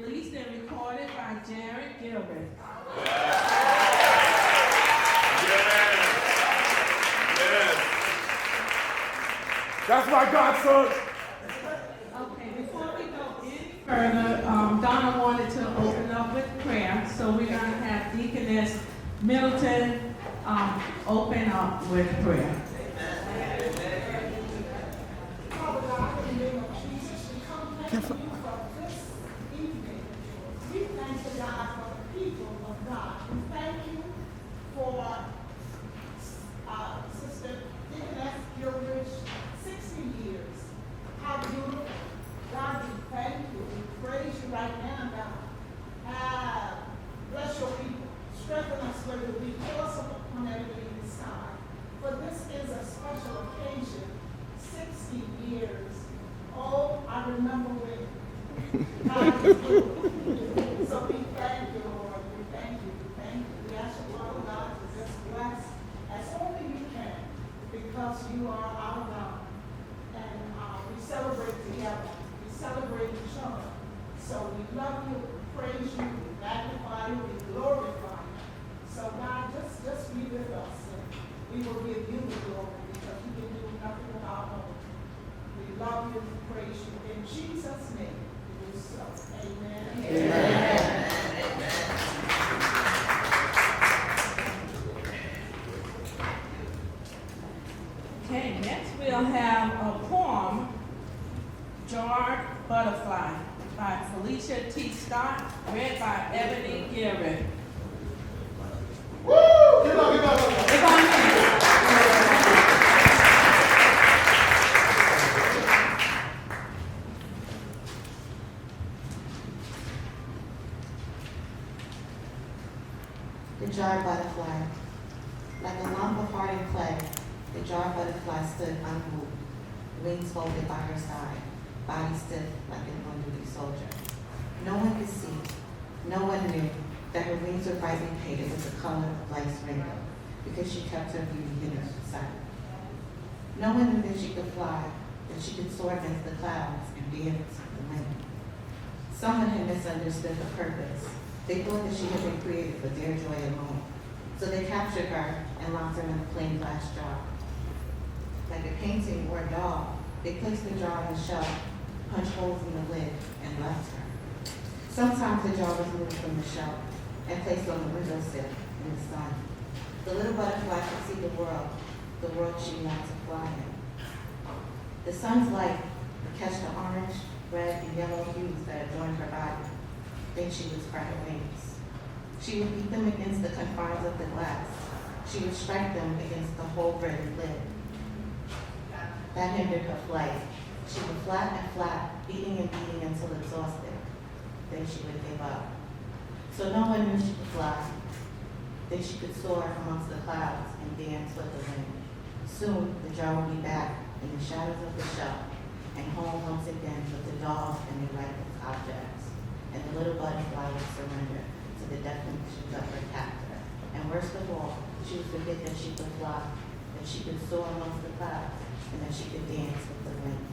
released and recorded by Jared Gilbert. That's my godson. Okay, before we go any further, Donna wanted to open up with prayer, so we're going to have Deaconess Middleton open up with prayer. Father God, in the name of Jesus, we come thank you for this evening. We thank you, God, for the people of God. We thank you for Sister Deaconess Gilbert's 60 years. How beautiful. God, we thank you. We praise you right now, God. Bless your people. Strengthen us where the weak. Force upon everybody inside. For this is a special occasion. 60 years. Oh, I remember when God was good. So we thank you, Lord. We thank you. We thank you. We ask you, Father God, to just bless as only you can, because you are our God. And we celebrate together. We celebrate each other. So we love you, we praise you, we magnify you, we glorify you. So God, just be with us, and we will give you the glory, because you can do nothing of our own. We love you, we praise you. In Jesus' name, it is so. Amen. Amen. Okay, next we'll have a poem, Jarred Butterfly, by Felicia T. Scott, read by Ebony Gilbert. Woo! Get up, get up, get up. If I may. The jarred butterfly. Like a lump of hardened clay, the jarred butterfly stood unmoved, wings folded by her side, body stiff like an on-duty soldier. No one could see, no one knew that her wings were brightly painted with the color of life's rainbow, because she kept her beauty hidden from sight. No one knew that she could fly, that she could soar against the clouds and dance with the wind. Someone had misunderstood her purpose. They thought that she had been created for their joy alone. So they captured her and locked her in a plain glass jar. Like a painting or a doll, they placed the jar on the shelf, punched holes in the lid, and left her. Sometimes the jar was moved from the shelf and placed on the windowsill in the sun. The little butterfly could see the world she wanted to fly in. The sun's light would catch the orange, red, and yellow hues that adorned her body. Then she would spread her wings. She would beat them against the confines of the glass. She would strike them against the whole red lid. That hindered her flight. She would flap and flap, beating and beating until exhausted. Then she would give up. So no one knew she could fly. Then she could soar amongst the clouds and dance with the wind. Soon the jar would be back in the shadows of the shelf and home once again with the dolls and the lifeless objects. And the little butterfly would surrender to the definitions of her captor. And worst of all, she would forget that she could fly, that she could soar amongst the clouds, and that she could dance with the wind.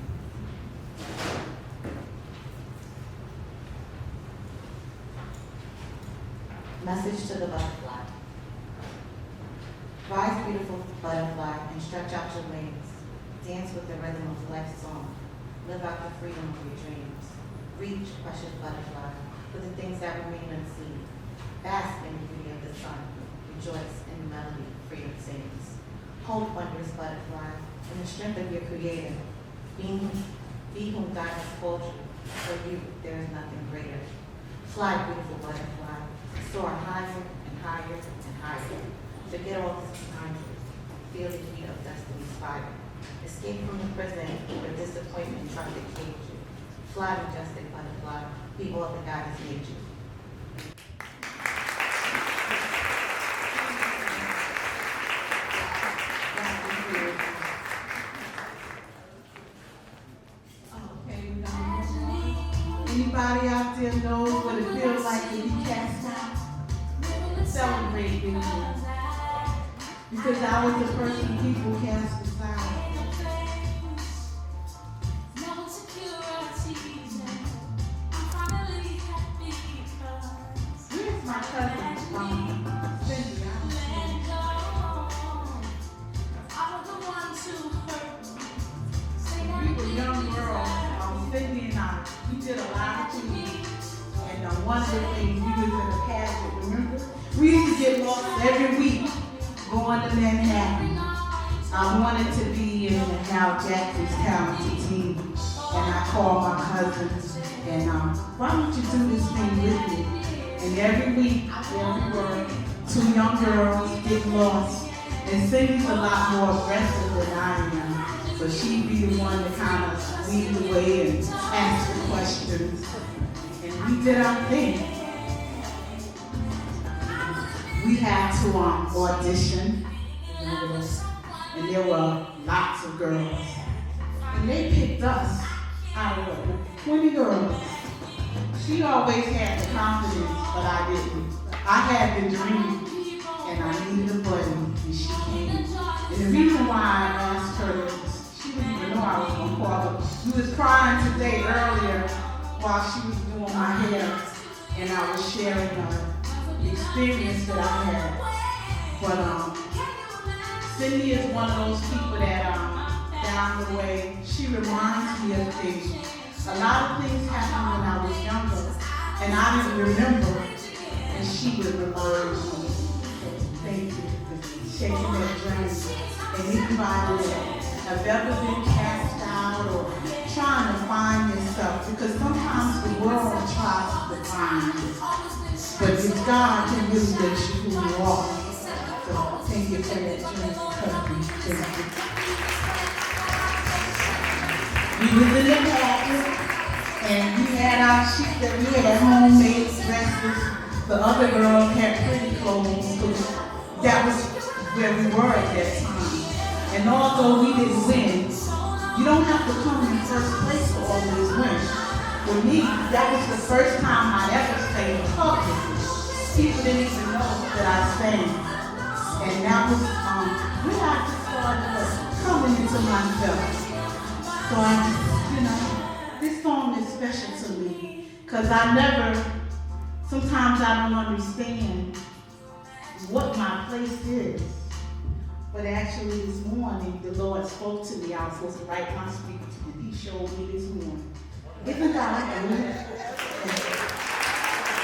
Message to the butterfly. Rise, beautiful butterfly, and stretch out your wings. Dance with the rhythm of life's song. Live out the freedom of your dreams. Reach, precious butterfly, for the things that remain unseen. Bask in the beauty of the sun. Rejoice in the melody freedom sings. Hold, wondrous butterfly, in the strength of your creator. Be whom God has called you. For you, there is nothing greater. Fly, beautiful butterfly. Soar higher and higher and higher. Forget all this behind you. Feel the heat of destiny's fire. Escape from the prison where disappointment tried to cage you. Fly, majestic butterfly. Be all that God has made you. Okay, we're gonna move on. Anybody out there knows what it feels like to be cast out? Celebrate with me. Because I was the person people cast aside. one of the things, we was in a pageant, remember? We used to get lost every week going to Manhattan. I wanted to be in the Hal Jackson's talented team. And I called my cousins and why don't you do this thing with me? And every week, there we were, two young girls get lost. And Cindy's a lot more aggressive than I am. So she'd be the one to kind of lead the way and ask the questions. And we did our thing. We had to audition. And there were lots of girls. And they picked us out of 20 girls. She always had the confidence, but I didn't. I had the dream, and I needed a button, and she came. And the reason why I asked her, she didn't even know I was going to call her. We was crying today earlier while she was doing my hair, and I was sharing the experience that I had. But Cindy is one of those people that down the way, she reminds me of things. A lot of things happened when I was younger, and I didn't remember, and she would remind me. Thank you for shaking that dream. And anybody that have ever been cast out or trying to find yourself, because sometimes the world tries to find you, but if God can really make you who you are. So thank you for that dream, cousin. Thank you. We was in the pageant, and we had our sheep that we had homemade dresses. The other girls had pretty clothes, because that was where we were at that time. And although we didn't win, you don't have to come in first place to always win. For me, that was the first time I ever sang publicly. People didn't even know that I sang. And that was where I just started coming into myself. So this song is special to me because sometimes I don't understand what my place is. But actually this morning, the Lord spoke to me. I was supposed to write my speech, and He showed me this morning. Isn't that good?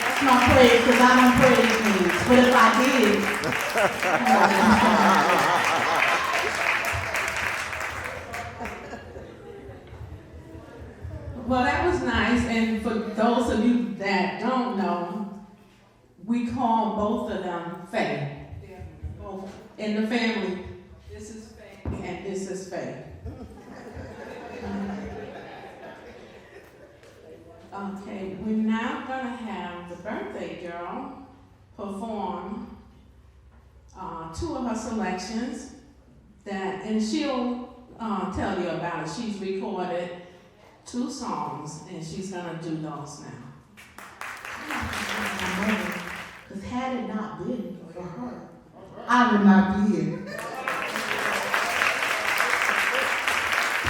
That's my praise, because I don't praise things. But if I did, well, that was nice, and for those of you that don't know, we call both of them Faye. Both in the family, this is Faye and this is Faye. Okay, we're now gonna have the birthday girl perform two of her selections and she'll tell you about it. She's recorded 2 songs, and she's gonna do those now. Because had it not been for her, I would not be here.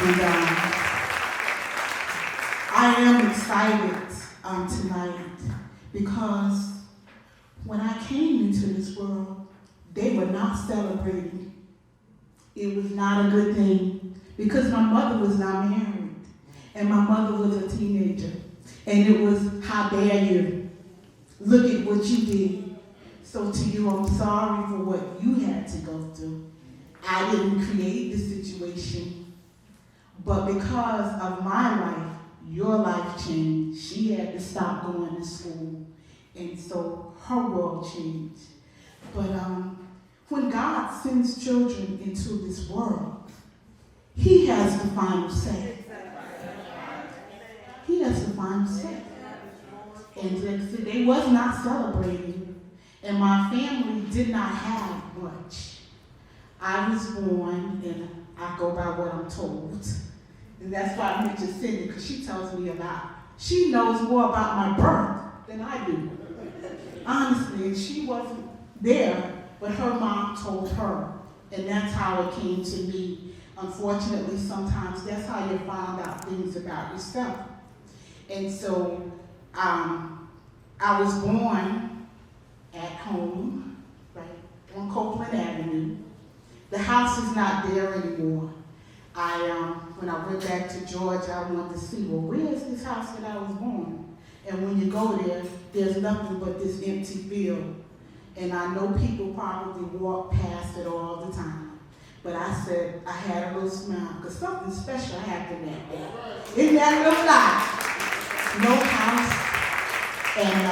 And I am excited tonight because when I came into this world, they were not celebrating. It was not a good thing because my mother was not married. And my mother was a teenager. And it was, how dare you? Look at what you did. So to you, I'm sorry for what you had to go through. I didn't create the situation. But because of my life, your life changed. She had to stop going to school. And so her world changed. But when God sends children into this world, He has the final say. He has the final say. And they was not celebrating. And my family did not have much. I was born, and I go by what I'm told. And that's why I mentioned Cindy, because she tells me a lot. She knows more about my birth than I do. Honestly, and she wasn't there, but her mom told her. And that's how it came to me. Unfortunately, sometimes that's how you find out things about yourself. And so I was born at home, right, on Copeland Avenue. The house is not there anymore. When I went back to Georgia, I wanted to see, well, where is this house that I was born? And when you go there, there's nothing but this empty field. And I know people probably walk past it all the time. But I said, I had a little smile, because something special happened that day. In that little lot, no house. And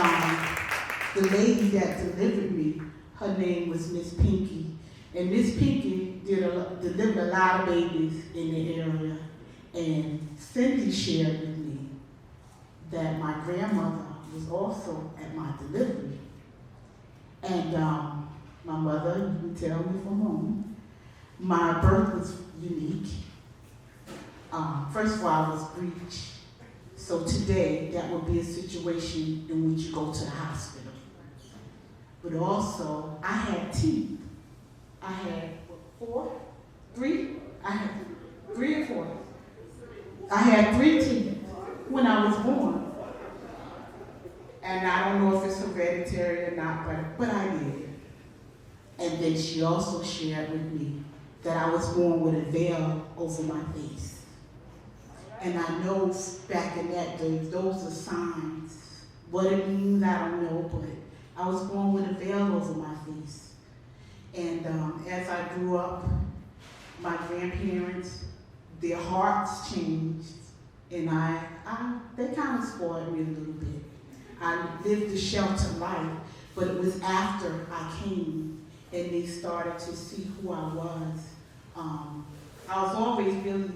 the lady that delivered me, her name was Miss Pinky. And Miss Pinky delivered a lot of babies in the area. And Cindy shared with me that my grandmother was also at my delivery. And my mother, you can tell me for a moment, my birth was unique. First of all, I was breech. So today, that would be a situation in which you go to the hospital. But also, I had teeth. I had three or four. I had 3 teeth when I was born. And I don't know if it's hereditary or not, but I did. And then she also shared with me that I was born with a veil over my face. And I know back in that day, those are signs. What it means, I don't know, but I was born with a veil over my face. And as I grew up, my grandparents, their hearts changed, and they kind of spoiled me a little bit. I lived a sheltered life, but it was after I came and they started to see who I was. I was always really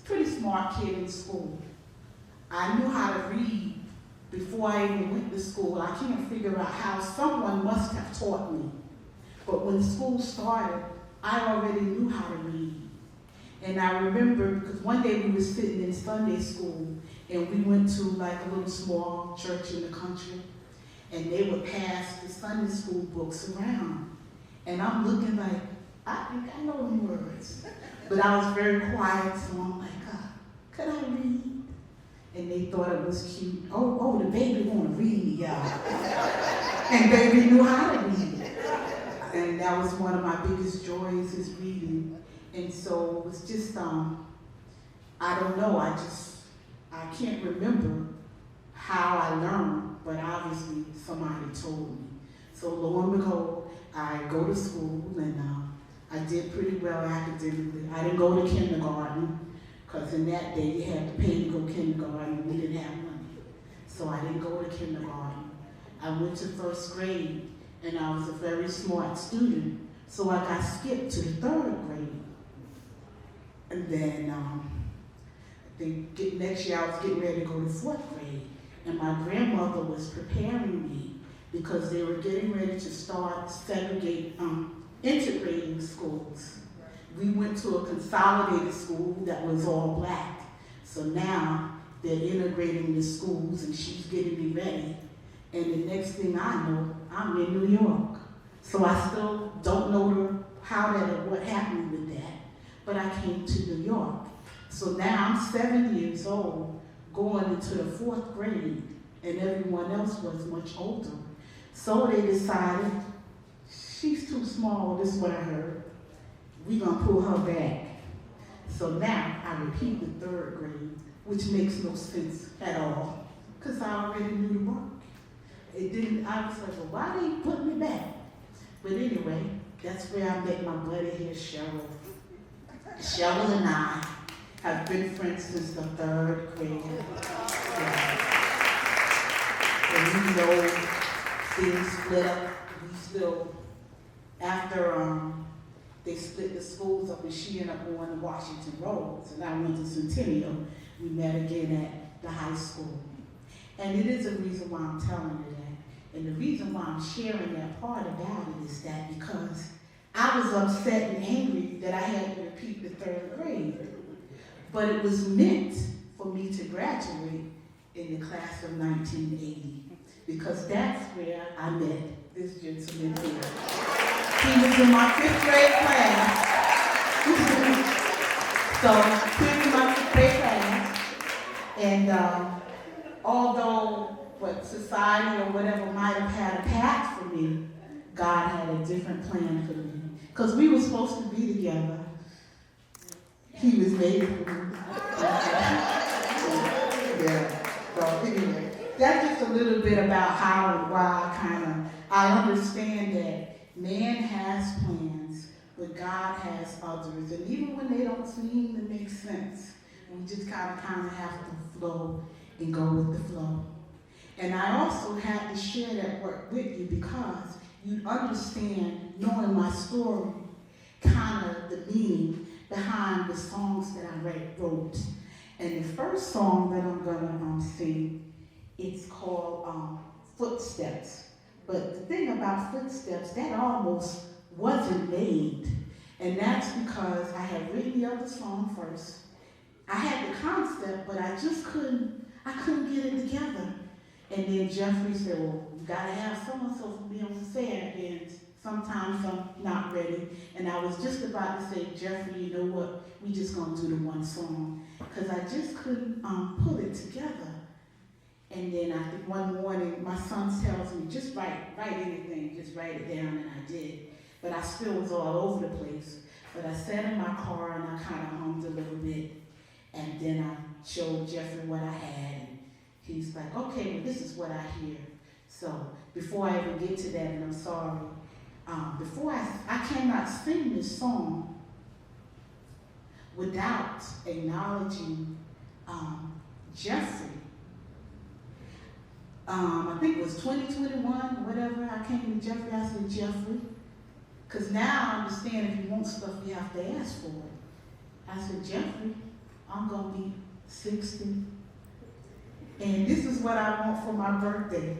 pretty smart kid in school. I knew how to read before I even went to school. I can't figure out how. Someone must have taught me. But when school started, I already knew how to read. And I remember, because one day we were sitting in Sunday school, and we went to like a little small church in the country, and they would pass the Sunday school books around. And I'm looking like, I think I know the words. But I was very quiet, so I'm like, could I read? And they thought it was cute. Oh, the baby want to read, y'all. And baby knew how to read. And that was one of my biggest joys, is reading. And so it was just, I don't know, I can't remember how I learned, but obviously somebody told me. So lo and behold, I go to school, and I did pretty well academically. I didn't go to kindergarten, because in that day you had to pay to go to kindergarten, and we didn't have money. So I didn't go to kindergarten. I went to first grade, and I was a very smart student, so I got skipped to the 3rd grade. And then I think next year I was getting ready to go to 4th grade, and my grandmother was preparing me because they were getting ready to start integrating schools. We went to a consolidated school that was all black. So now they're integrating the schools, and she's getting me ready. And the next thing I know, I'm in New York. So I still don't know what happened with that, but I came to New York. So now I'm 7 years old, going into the 4th grade, and everyone else was much older. So they decided, she's too small, this is what I heard. We're gonna pull her back. So now I repeat the 3rd grade, which makes no sense at all, because I already knew the work. I was like, well, why they put me back? But anyway, that's where I met my buddy here, Cheryl. Cheryl and I have been friends since the 3rd grade. And you know, things split up. We still, after they split the schools up, and she ended up going to Washington Roads, and I went to Centennial. We met again at the high school. And it is a reason why I'm telling you that. And the reason why I'm sharing that part about it is that because I was upset and angry that I had to repeat the 3rd grade. But it was meant for me to graduate in the class of 1980, because that's where I met this gentleman here. He was in my 5th grade class. So he was in my 5th grade class. And although what society or whatever might have had a path for me, God had a different plan for me. Because we were supposed to be together. He was made for me. Yeah. So anyway, that's just a little bit about how and why I understand that man has plans, but God has others. And even when they don't seem to make sense, we just kind of have to flow and go with the flow. And I also had to share that work with you because you understand, knowing my story, kind of the meaning behind the songs that I wrote. And the first song that I'm gonna sing, it's called Footsteps. But the thing about Footsteps, that almost wasn't made. And that's because I had written the other song first. I had the concept, but I just couldn't get it together. And then Jeffrey said, well, you gotta have so-and-so for me on set, and sometimes I'm not ready. And I was just about to say, Jeffrey, you know what, we just gonna do the one song. Because I just couldn't pull it together. And then I think one morning, my son tells me, just write anything, just write it down, and I did. But I still was all over the place. But I sat in my car and I kind of hummed a little bit. And then I showed Jeffrey what I had. And he's like, okay, well, this is what I hear. So before I even get to that, and I'm sorry, I cannot sing this song without acknowledging Jeffrey. I think it was 2021, whatever, I came to Jeffrey, I said, Jeffrey, because now I understand if you want stuff, you have to ask for it. I said, Jeffrey, I'm going to be 60. And this is what I want for my birthday.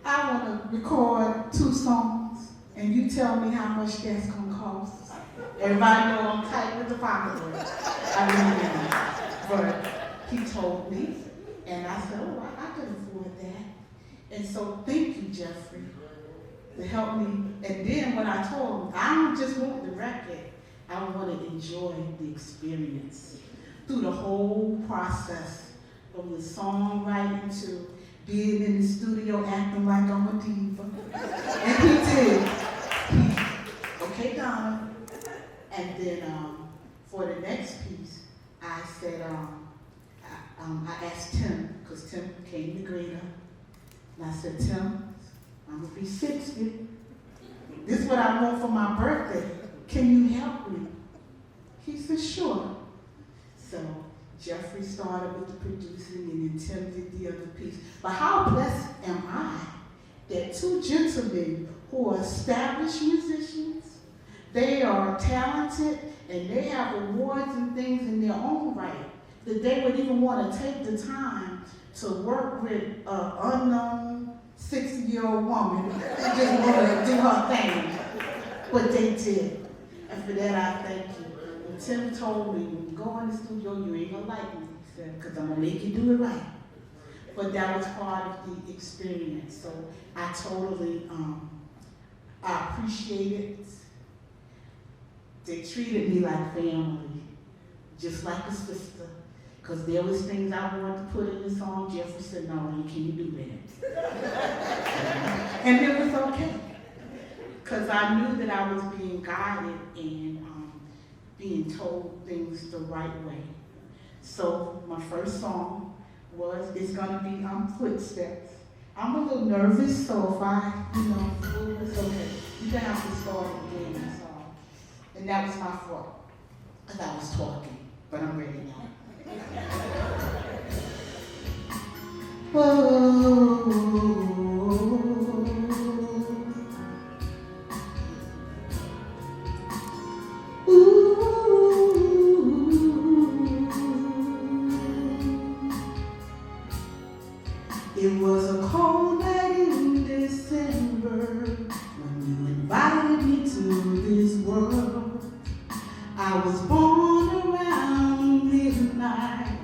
I want to record 2 songs, and you tell me how much that's going to cost. Everybody know I'm tight with the pocketbook. I really am. But he told me, and I said, oh, I could afford that. And so thank you, Jeffrey, to help me. And then when I told him, I don't just want the record, I want to enjoy the experience through the whole process, from the songwriting to being in the studio acting like I'm a diva. And he did. Okay, Donna. And then for the next piece, I said, I asked Tim, because Tim came to Greta, and I said, Tim, I'm going to be 60. This is what I want for my birthday. Can you help me? He said, sure. So Jeffrey started with the producing, and then Tim did the other piece. But how blessed am I that 2 gentlemen who are established musicians, they are talented, and they have awards and things in their own right, that they would even want to take the time to work with an unknown 60-year-old woman who just wanted to do her thing. But they did. And for that, I thank you. And Tim told me, when you go in the studio, you ain't gonna like me. He said, because I'm gonna make you do it right. But that was part of the experience. So I totally I appreciate it. They treated me like family, just like a sister. Because there was things I wanted to put in the song. Jeffrey said, no, can you do that? And it was okay. Because I knew that I was being guided and being told things the right way. So my first song it's gonna be Footsteps. I'm a little nervous, so if I, it's okay. You can have to start again, that's all. And that was my fault, because I was talking, but I'm ready now. It was a cold night in December when you invited me to this world. I was born around midnight,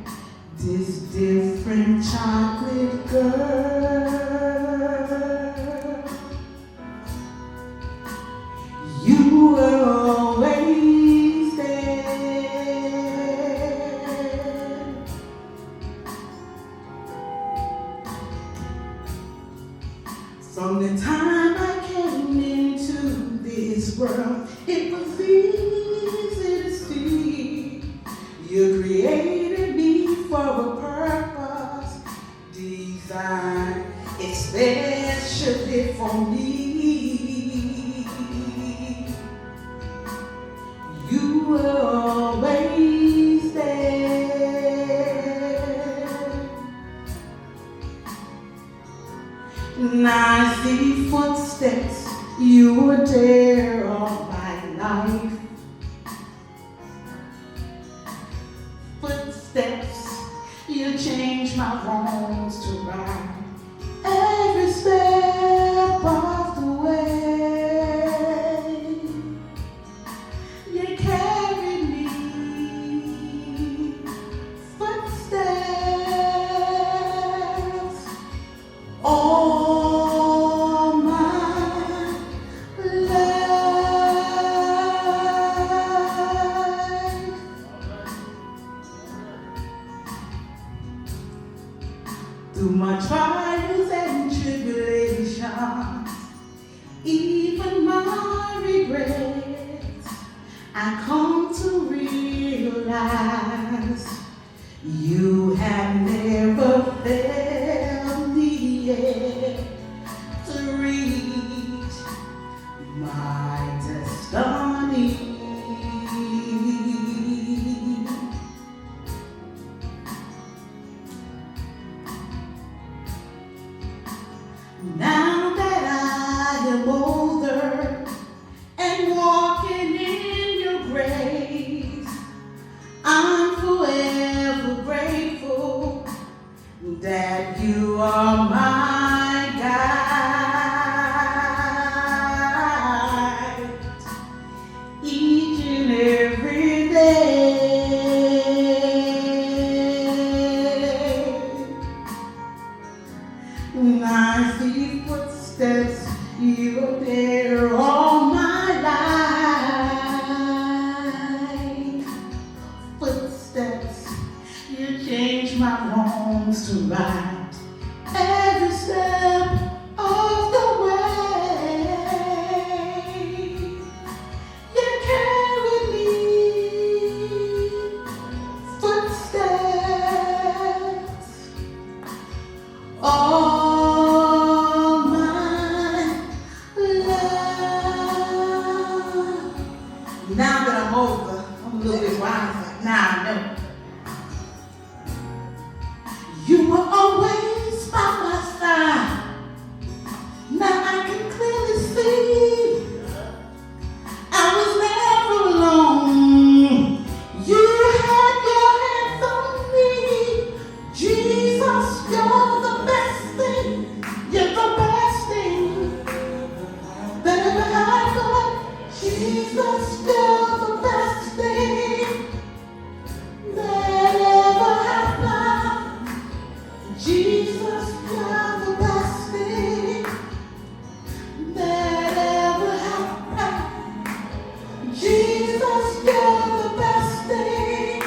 this different chocolate girl. You were always there. From the time I came into this world, it was easy to see. You created me for a purpose, especially for me. You were always there. And I see footsteps, you were there all my life. Footsteps, you changed my wrongs to right. Every step of the way, you carried me. Footsteps, all my life. Through my trials and tribulations, even my regrets, I come to realize you have never failed me yet to reach my destiny. Now that I am older and walking in your grace, I'm forever grateful that you are my guide each and every day. When I see footsteps, you're there all my life. Footsteps, you change my wrongs to right. Every step of the way, you carry me. Footsteps, all my love. Now that I'm older, I'm a little bit wiser. Now I know. You were always by my side. Now I can clearly see I was never alone. You had your hands on me. Jesus, you're the best thing. You're the best thing that ever happened. Jesus, you're the best thing that ever happened. Jesus, you're the best thing that ever happened. Jesus, you're the best thing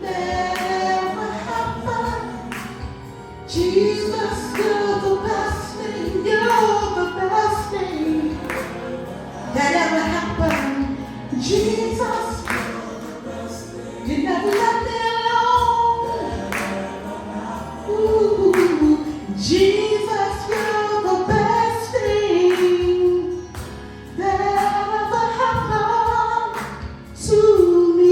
that ever happened. Jesus, you're the best thing. You're the best thing that ever happened. Jesus, you never let me alone. Ooh, Jesus, you're the best thing that ever happened to me.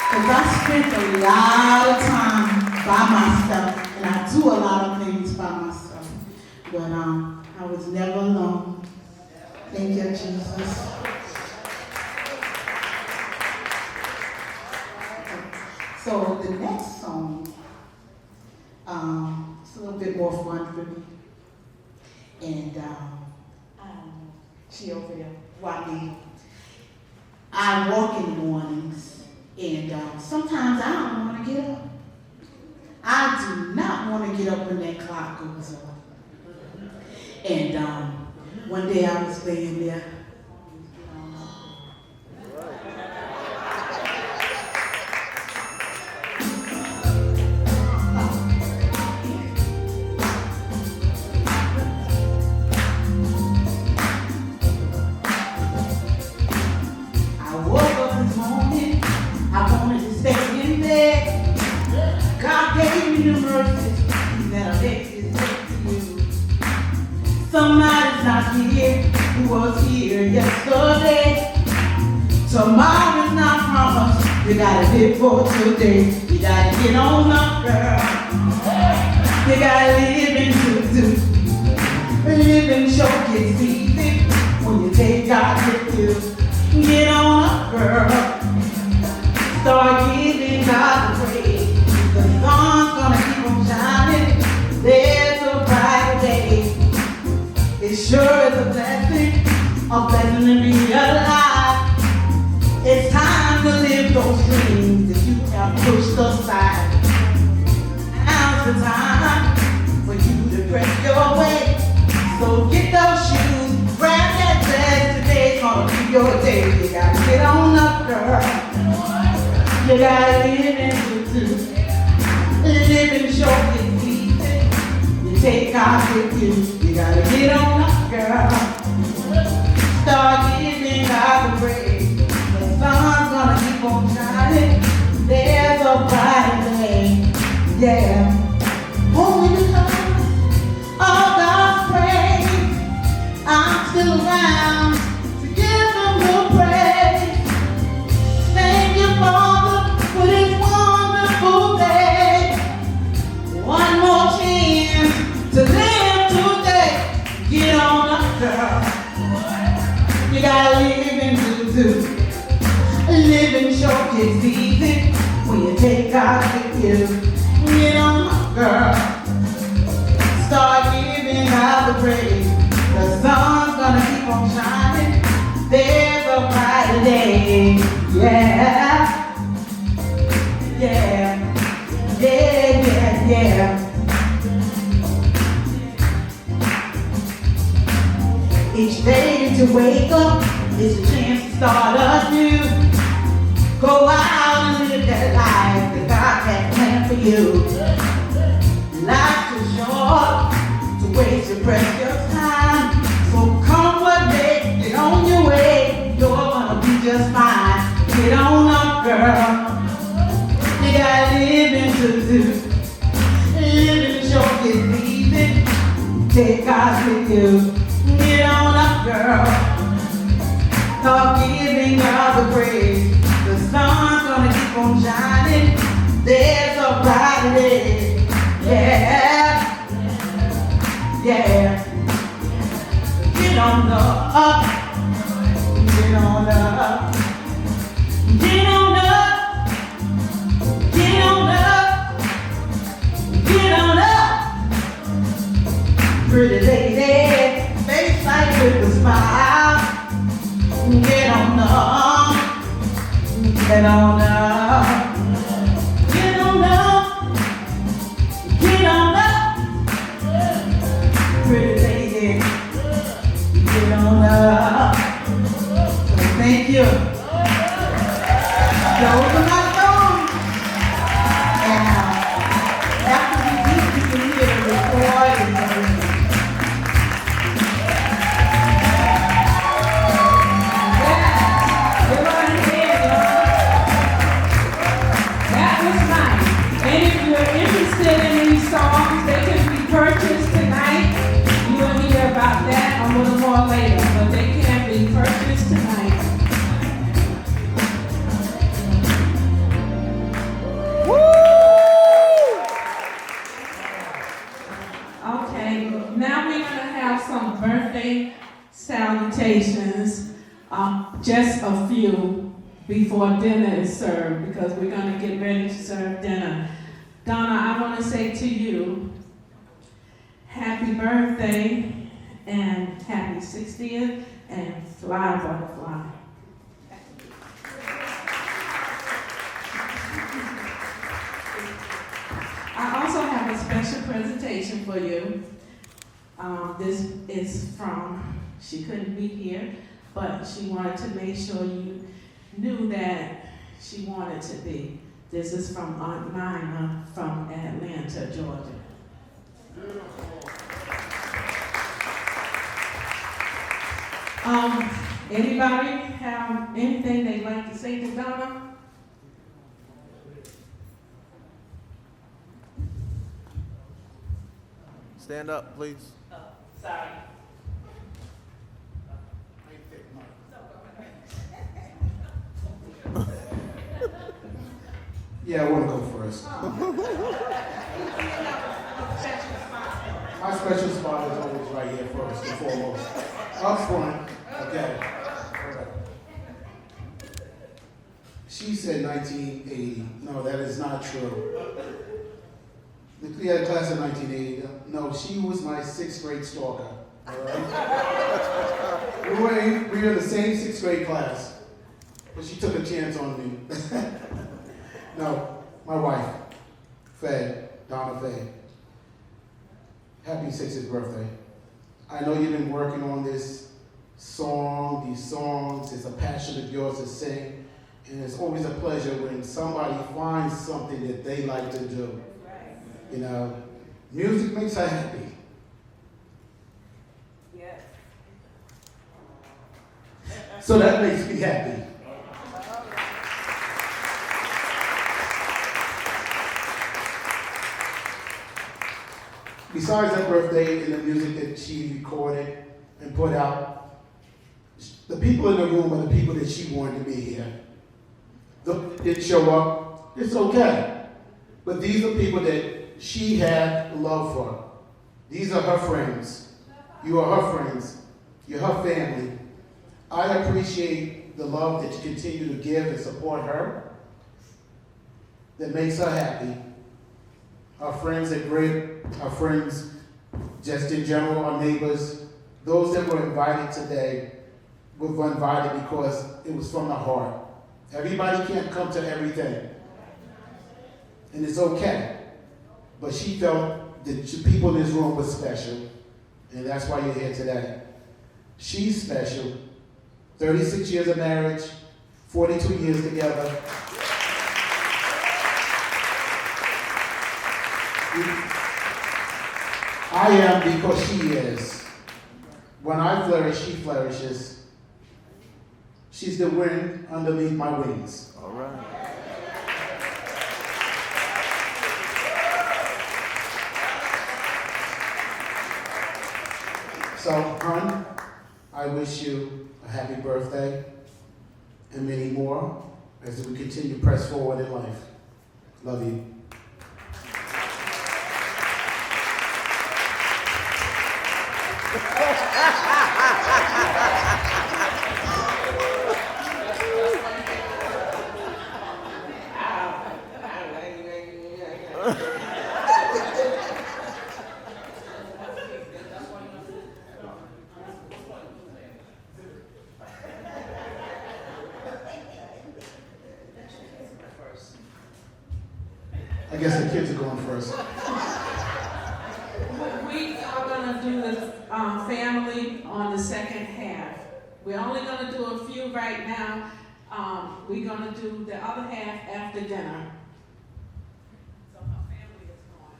Because I spent a lot of time by myself, and I do a lot of things by myself. But I was never alone. Thank you, Jesus. So the next song, it's a little bit more fun for me. And she over there, Juanita. I walk in the mornings, and sometimes I don't want to get up. I do not want to get up when that clock goes off. And one day I was laying there. I woke up this morning, I wanted to stay in bed. God gave me the mercies that I extended to you. Somebody's not here who was here yesterday. Tomorrow's not promised. You gotta live for today. You gotta get on up, girl. You gotta live and do. Living sure gets easy when you take God with you. Get on up, girl. Start giving God the praise. The sun's gonna keep on shining. There's a brighter day. It sure is a blessing to be alive. It's time to live those dreams that you have pushed aside. Now's the time for you to press your way. So get those shoes, grab that dress. Today's gonna be your day. You gotta get on up, girl. You gotta live and do. Living short is easy. You take God with you. You gotta get on up, girl. Start giving God the praise. The sun's gonna keep on shining. There's a brighter day. Yeah. Only because of God's praise, I'm still around to give Him the praise. Thank you, Father, for this wonderful day. One more chance to live today. Get on up, girl. You gotta live and do. Living short is easy when you take God with you. Get on up, girl. Start giving God the praise. The sun's gonna keep on shining. There's a brighter day. Yeah. Yeah. Yeah, yeah, yeah. Each day that you wake up is a chance to start anew. Go out and live that life that God has planned for you. Life's too short to waste your precious time. So come what may, get on your way. You're gonna be just fine. Get on up, girl. You gotta live and do. Living short is easy. Take God with you. Get on up, girl. Start giving God the praise. The sun's gonna keep on shining. There's a brighter day. Yeah. Yeah. Get on up. Get on up. Get on up. Get on up. Get on up. Pretty lady, face like with a smile. Get on up. Get on up. Get on up. Get on up. Pretty lady, get on up. Thank you. Those are my songs. And after we do, you can hear the recording. That was nice. And if you're interested in these songs, they can be purchased tonight. You will hear about that a little more later, but they can be purchased tonight. Okay, now we're gonna have some birthday salutations, just a few before dinner is served, because we're gonna get ready to serve dinner. Donna, I wanna say to you, happy birthday and happy 60th and fly butterfly. I presentation for you. This is from, she couldn't be here, but she wanted to make sure you knew that she wanted to be. This is from Aunt Nina from Atlanta, Georgia. Anybody have anything they'd like to say to Donna? Stand up, please. Sorry. Yeah, I want to go first. My special spot is always right here first and foremost. Up front, okay. She said 1980. No, that is not true. We had a class in 1980. No, she was my 6th grade stalker. All right? we were in the same 6th grade class, but she took a chance on me. No, my wife, Faye, Donna Faye. Happy 60th birthday. I know you've been working on this song, these songs. It's a passion of yours to sing. And it's always a pleasure when somebody finds something that they like to do. You know, music makes her happy. Yes. So that makes me happy. Besides that birthday and the music that she recorded and put out, the people in the room are the people that she wanted to be here. Those that didn't show up, it's okay. But these are people that she had love for. These are her friends. You are her friends. You're her family. I appreciate the love that you continue to give and support her. That makes her happy. Our friends at Grid, our friends just in general, our neighbors, those that were invited today were invited because it was from the heart. Everybody can't come to everything. And it's okay. But she felt that the people in this room were special. And that's why you're here today. She's special. 36 years of marriage, 42 years together. I am because she is. When I flourish, she flourishes. She's the wind underneath my wings. All right. So, hon, I wish you a happy birthday and many more as we continue to press forward in life. Love you. I guess the kids are going first. We are going to do the family on the second half. We're only going to do a few right now. We're going to do the other half after dinner. So our family is going.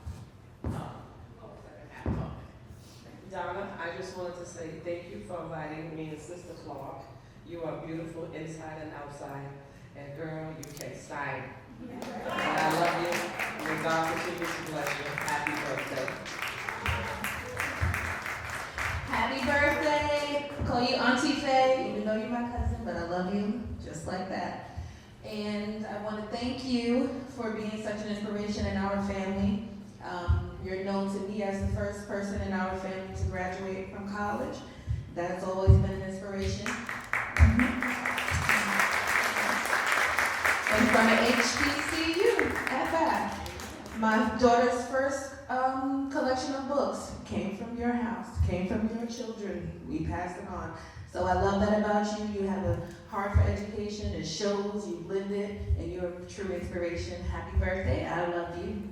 Second half. Donna, I just wanted to say thank you for inviting me and Sister Clark. You are beautiful inside and outside. And girl, you can style. And I love you. May God continue to bless you. Happy birthday. Happy birthday. Call you Auntie Faye, even though you're my cousin, but I love you just like that. And I want to thank you for being such an inspiration in our family. You're known to me as the first person in our family to graduate from college. That's always been an inspiration. And from an HBCU at that. My daughter's first collection of books came from your house, came from your children. We passed it on. So I love that about you. You have a heart for education. It shows, you've lived it, and you're a true inspiration. Happy birthday. I love you.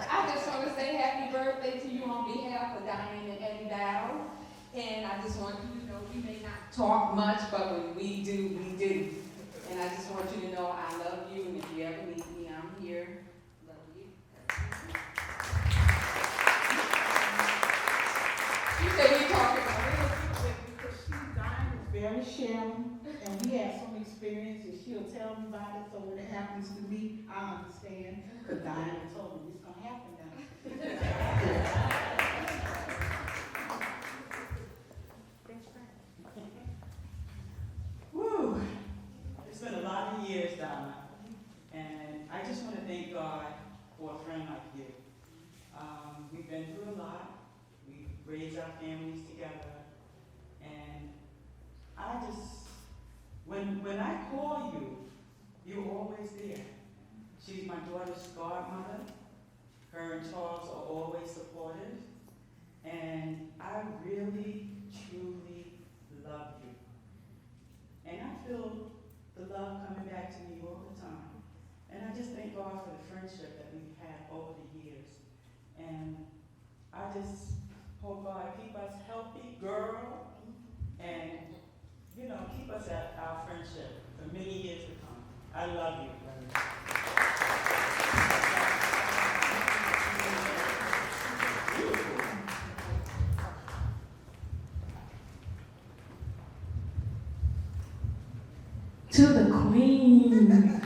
I just want to say happy birthday to you on behalf of Diane and Eddie Dow. And I just want you to know we may not talk much, but when we do, we do. And I just want you to know I love you, and if you ever need me, I'm here. Love you. You said we talking about Because Diane is very sharing, and we have so many experiences, she'll tell me about it, so when it happens to me, I understand, because Diane told me it's gonna happen now. Woo! It's been a lot of years, Donna, and I just want to thank God for a friend like you. We've been through a lot. We've raised our families together, and I just, when I call you, you're always there. She's my daughter's godmother. Her and Charles are always supportive, and I really, truly love you. And I feel the love coming back to me all the time. And I just thank God for the friendship that we've had over the years. And I just hope God keep us healthy, girl, and, you know, keep us at our friendship for many years to come. I love you. To the queen.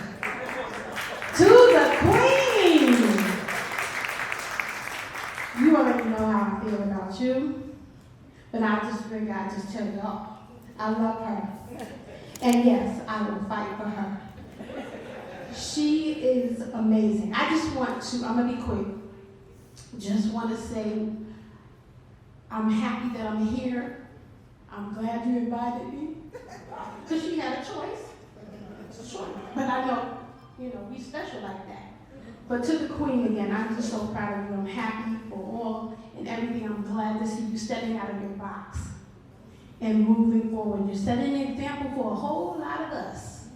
To the queen. You already know how I feel about you, but I just figured I'd just tell y'all. I love her. And yes, I will fight for her. She is amazing. I just want to, I'm gonna be quick. Just want to say, I'm happy that I'm here. I'm glad you invited me. Because she had a choice. But I know, you know, we special like that. But to the queen again, I'm just so proud of you. I'm happy for all and everything. I'm glad to see you stepping out of your box and moving forward. You're setting an example for a whole lot of us.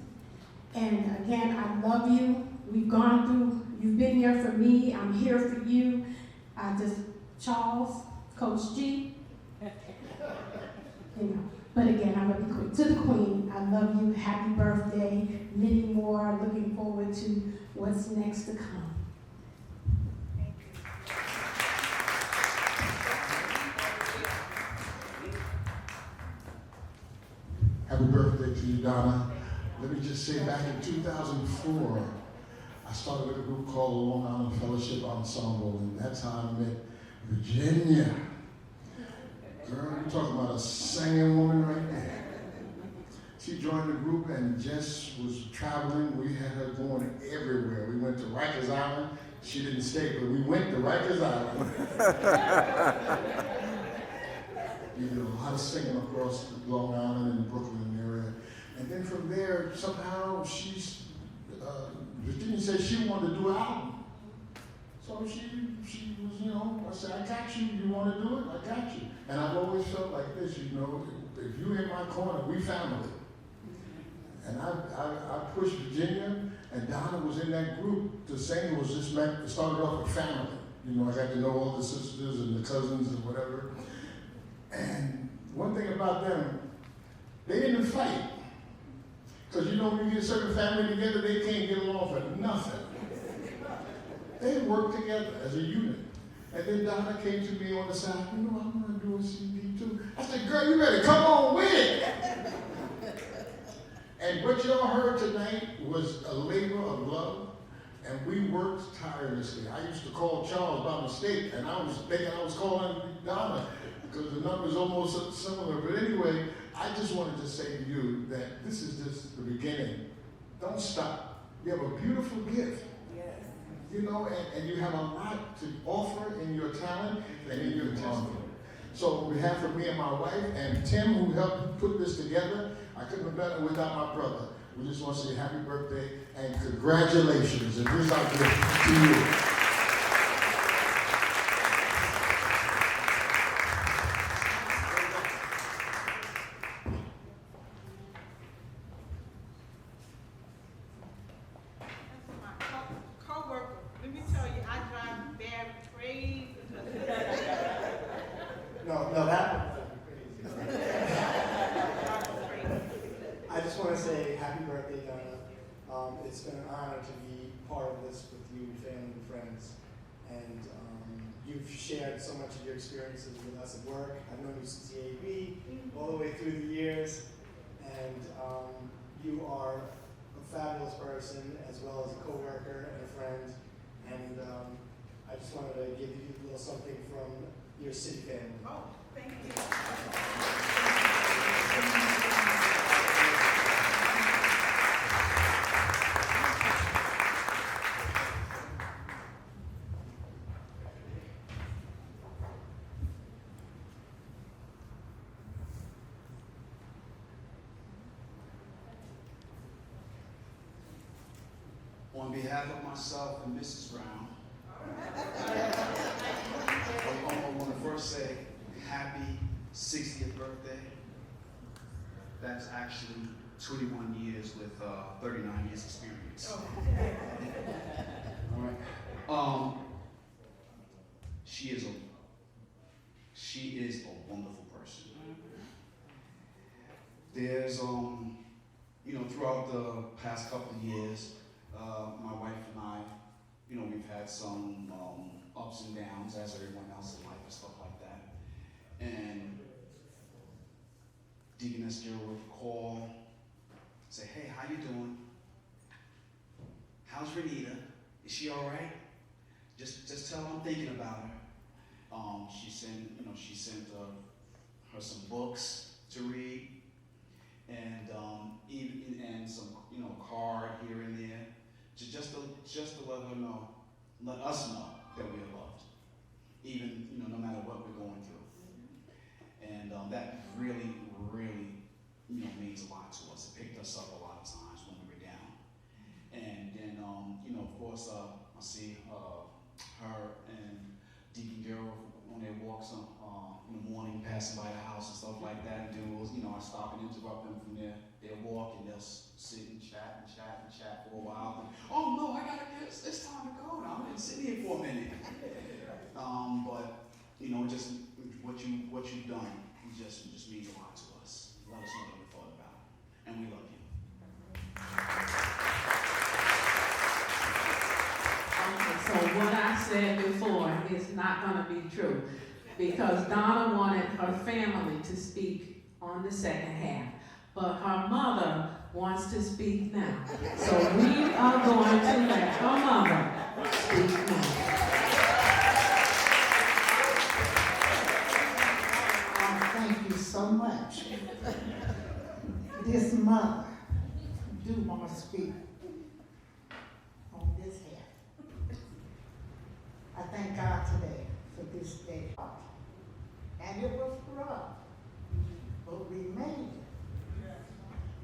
And again, I love you. We've gone through, you've been here for me. I'm here for you. Charles, Coach G. You know. But again, I'm going to be quick. To the queen, I love you. Happy birthday. Many more. Looking forward to what's next to come. Happy birthday to you, Donna. Let me just say, back in 2004, I started with a group called the Long Island Fellowship Ensemble, and that's how I met Virginia. Girl, you're talking about a singing woman right there. She joined the group and just was traveling. We had her going everywhere. We went to Rikers Island. She didn't stay, but we went to Rikers Island. We did a lot of singing across Long Island and the Brooklyn area. And then from there, somehow Virginia said she wanted to do an album. So she was, you know, I said, I got you. You want to do it? I got you. And I've always felt like this, you know, if you're in my corner, we family. And I pushed Virginia, and Donna was in that group. The singer was just it started off with family. You know, I got to know all the sisters and the cousins and whatever. And one thing about them, they didn't fight. Because you know, when you get a certain family together, they can't get along for nothing. They worked together as a unit. And then Donna came to me on the side, you know, I'm going to do a CD too. I said, girl, you better come on with it. And what y'all heard tonight was a labor of love, and we worked tirelessly. I used to call Charles by mistake, and I was thinking I was calling Donna because the number's almost similar. But anyway, I just wanted to say to you that this is just the beginning. Don't stop. You have a beautiful gift. You know, and you have a lot to offer in your talent and in your talent. So on behalf of me and my wife and Tim, who helped put this together, I couldn't have done it without my brother. We just want to say happy birthday and congratulations. And here's our gift to you. No, that I just want to say happy birthday, Donna. It's been an honor to be part of this with you, family, and friends. And you've shared so much of your experiences with us at work. I've known you since the AV, all the way through the years. And you are a fabulous person, as well as a coworker and a friend. And I just wanted to give you a little something from your city family. Oh, thank you. On behalf of myself and Mrs. Brown, I want to first say happy 60th birthday. That's actually 21 years with 39 years experience. All right. She is a wonderful person. There's throughout the past couple of years, my wife and I, we've had some ups and downs, as everyone else in life and stuff like that. And Deaconess Jill would call, say, hey, how you doing? How's Renita? Is she all right? Just tell her I'm thinking about her. She sent her some books to read, and and some card here and there, just to let us know that we're loved, even no matter what we're going through. And that really means a lot to us. It picked us up a lot of times when we were down. And then of course I see her and Deacon Gerald on their walks in the morning, passing by the house and stuff like that. And I stop and interrupt them from their walk, and they'll sit and chat for a while. And, oh no, it's time to go now. I've been sitting here for a minute. But just what you've done just means a lot to us. Let us know what you thought about it, and we love you. So what I said before is not going to be true, because Donna wanted her family to speak on the second half, but her mother wants to speak now. So we are going to let her mother speak now. Thank you so much. This mother do want to speak on this half. I thank God today for this day. And it was rough, but we made it.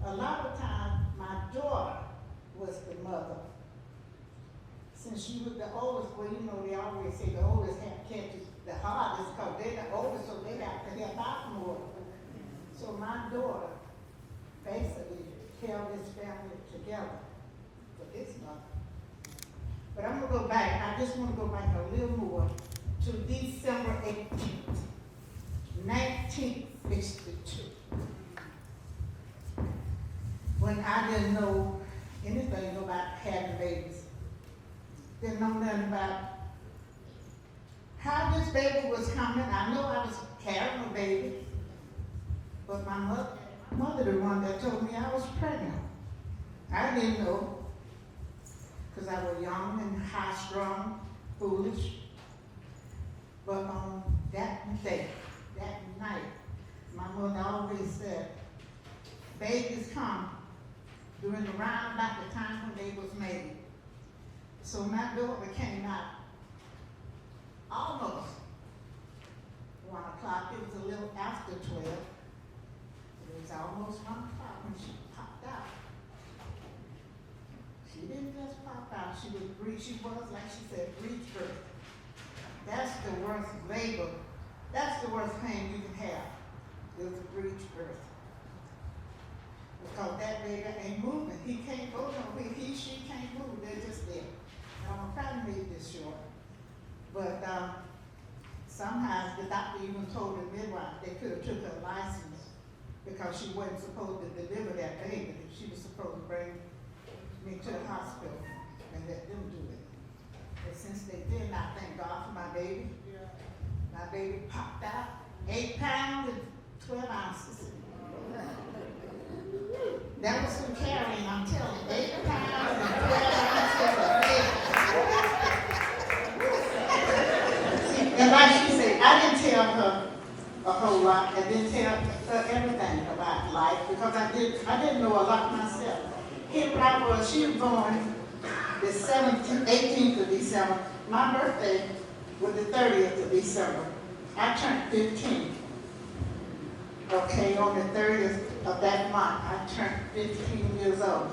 A lot of times, my daughter was the mother. Since she was the oldest, they always say the oldest have catches the hardest, because they're the oldest, so they have to help out more. So my daughter basically held this family together for this mother. But I'm gonna go back. I just want to go back a little more to December 18th, 1962. When I didn't know anything about having babies. Didn't know nothing about how this baby was coming. I know I was carrying a baby, but my mother the one that told me I was pregnant. I didn't know, because I was young and high-strung, foolish. But on that day, that night, my mother always said, babies come during the round about the time when they was made. So my daughter came out almost 1 o'clock. It was a little after 12. It was almost 1 o'clock when she popped out. She didn't just pop out. She was, like she said, breech birth. That's the worst labor. That's the worst pain you can have, is a breech birth. Because that baby ain't moving. He can't go nowhere. She can't move. They're just there. I'm trying to make this short. But sometimes the doctor even told the midwife they could have took her license because she wasn't supposed to deliver that baby. She was supposed to bring me to the hospital and let them do it. But since they did, I thank God for my baby. My baby popped out 8 pounds and 12 ounces. That was some carrying, I'm telling you. 8 pounds and 12 ounces of baby. And like she said, I didn't tell her a whole lot. I didn't tell her everything about life because I didn't know a lot myself. Here I was, she was born the 18th of December. My birthday was the 30th of December. I turned 15. Okay, on the 30th of that month, I turned 15 years old.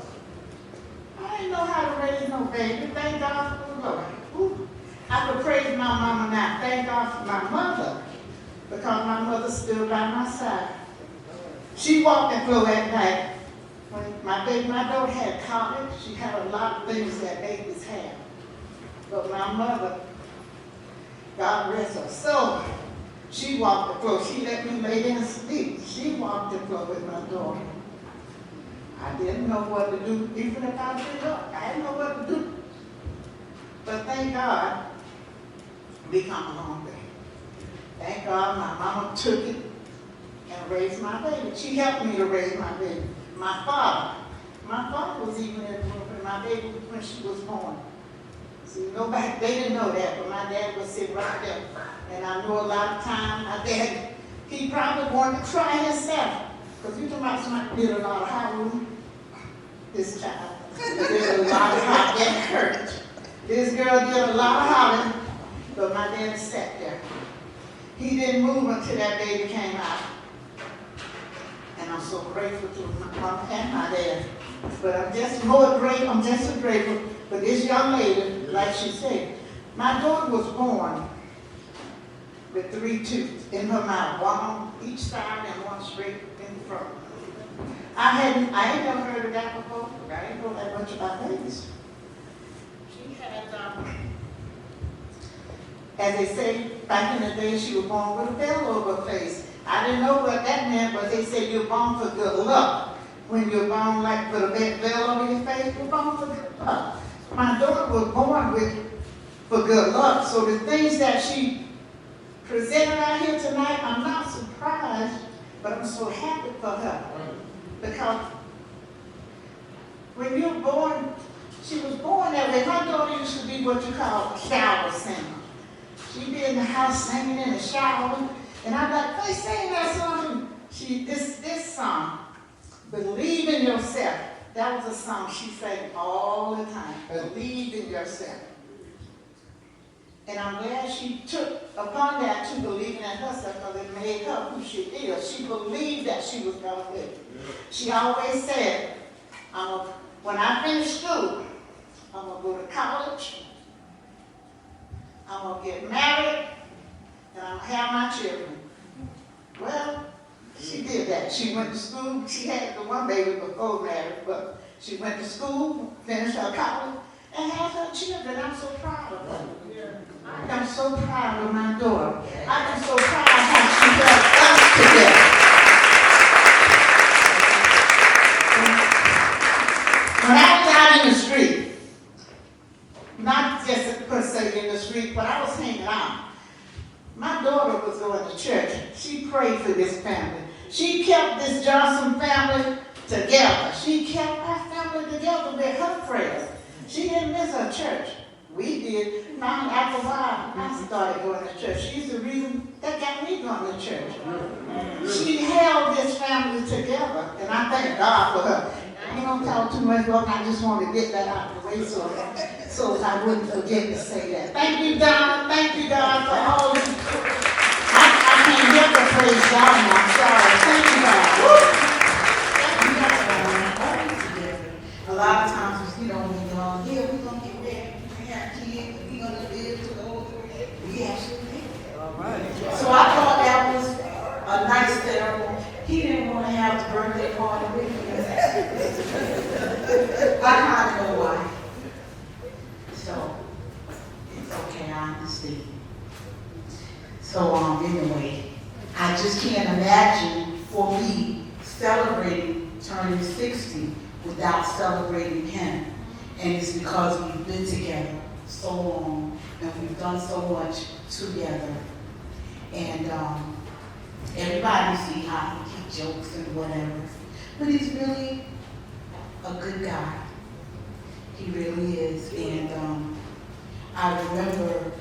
I didn't know how to raise no baby. Thank God for the Lord. Ooh. I could praise my mama now. Thank God for my mother, because my mother stood by my side. She walked the floor at night. When my daughter had college, she had a lot of things that babies have. But my mother, God rest her soul, she walked the floor. She let me lay there and sleep. She walked the floor with my daughter. I didn't know what to do, even if I did up. I didn't know what to do. But thank God, we come a long way. Thank God my mama took it and raised my baby. She helped me to raise my baby. My father was even in the room when my baby, when she was born. See, nobody, they didn't know that, but my dad was sitting right there. And I know a lot of times my dad, he probably wanted to try himself. Because you talking about somebody did a lot of hollering. This child did a lot of hollering. That hurt. This girl did a lot of hollering, but my dad sat there. He didn't move until that baby came out. And I'm so grateful to my mom and my dad. But I'm just so grateful for this young lady, like she said. My daughter was born with 3 tooths in her mouth, one on each side and one straight in front. I ain't never heard of that before. I didn't know that much about babies. She had, as they say, back in the day, she was born with a bell over her face. I didn't know what that meant, but they said you're born for good luck. When you're born like with a bell over your face, you're born for good luck. My daughter was born for good luck. So the things that she presented out here tonight, I'm not surprised, but I'm so happy for her. Because when you're born, she was born that way. My daughter used to be what you call a shower singer. She'd be in the house singing in the shower. And I'm like, they sing that song. This song, Believe in Yourself. That was a song she sang all the time. Believe in yourself. And I'm glad she took upon that to believing in herself, because it made her who she is. She believed that she was going to live. She always said, when I finish school, I'm going to go to college, I'm going to get married, and I'm going to have my children. Well, she did that. She went to school. She had the one baby before marriage, but she went to school, finished her college, and had her children. I'm so proud of her. I'm so proud of my daughter. I am so proud of how she helped us together. When I was out in the street, not just per se in the street, but I was hanging out. My daughter was going to church. She prayed for this family. She kept this Johnson family together. She kept our family together with her prayers. She didn't miss her church. We did. Finally, after a while, I started going to church. She's the reason that got me going to church. She held this family together, and I thank God for her. I don't talk too much, but I just want to get that out of the way so I wouldn't forget to say that. Thank you, Donna. Thank you, God, for all this. I can't help but praise God, and I'm sorry. Thank you, God. Thank you, God. A lot of times, when we're going to get ready, we have kids, we're going to live to the old age. We actually did. All right. So I thought that was a nice ceremony. He didn't want to have the birthday party with me. I kind of know why. So, it's okay, I understand. So just can't imagine for me celebrating turning 60 without celebrating him. And it's because we've been together so long and we've done so much together. And everybody see how he jokes and whatever. But he's really a good guy. He really is. And I remember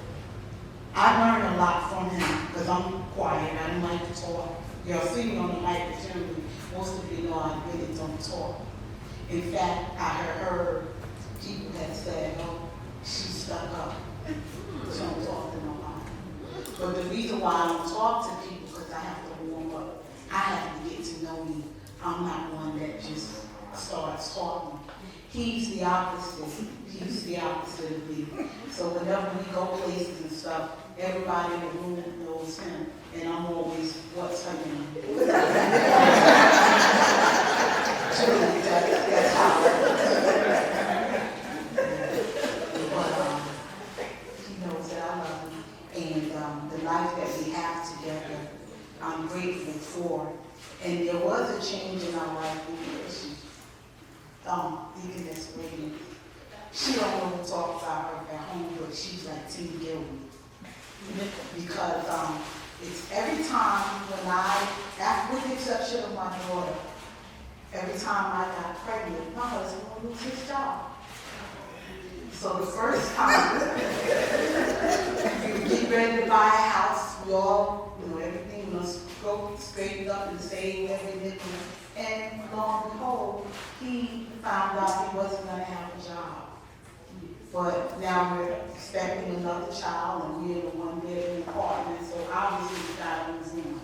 I learned a lot from him because I'm quiet. I don't like to talk. Y'all see me on the mic, generally. Most of you know I really don't talk. In fact, I heard people that said, oh, she's stuck up. She don't talk to nobody. But the reason why I don't talk to people because I have to warm up. I have to get to know you. I'm not one that just starts talking. He's the opposite. He's the opposite of me. So whenever we go places and stuff, everybody in the room knows him. And I'm always, what's her name? Truly, that's how it is. But he knows that I love him. And the life that we have together, I'm grateful for. And there was a change in our life because Deaconess Brady, she don't want to talk about her at home, but she's like Team Gilman. Because it's every time when with the exception of my daughter, every time I got pregnant, my husband would lose his job. So the first time we get ready to buy a house, we all, everything must go straightened up and save every nickel. And lo and behold, he found out he wasn't going to have a job. But now we're expecting another child, and we're in a one-bedroom apartment, so obviously we got to move in.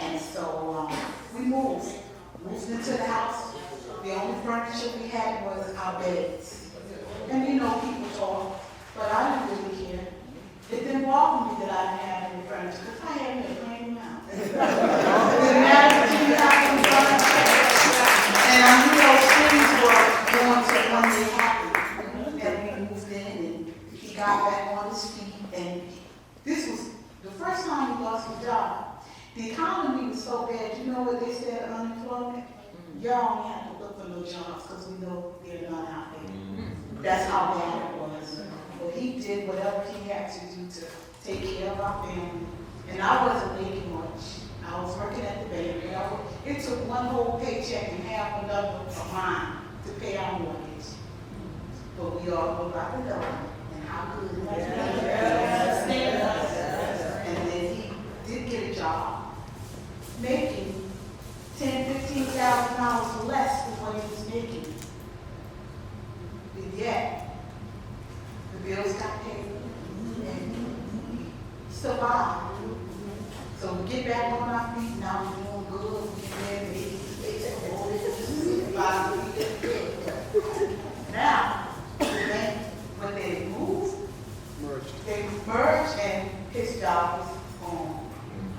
And so we moved into the house. The only furniture we had was our beds. And people talk, but I didn't really care. It didn't bother me that I didn't have any furniture, because I had a plain house. It didn't matter if you had some furniture. And I knew those things were going to one day happen. And we moved in, and he got back on his feet. And this was the first time he lost his job. The economy was so bad, you know what they said, unemployment? Y'all don't have to look for no jobs, because we know they're not out there. That's how bad it was. But he did whatever he had to do to take care of our family. And I wasn't making much. I was working at the bank. It took one whole paycheck and half another of mine to pay our mortgage. But we all go by the Lord and how good it is. And then he did get a job making $10,000, $15,000 less than what he was making. And yet, the bills got paid and we survived. So we get back on our feet, now we're doing good, we get married, now, when they moved, they merged and his job was gone.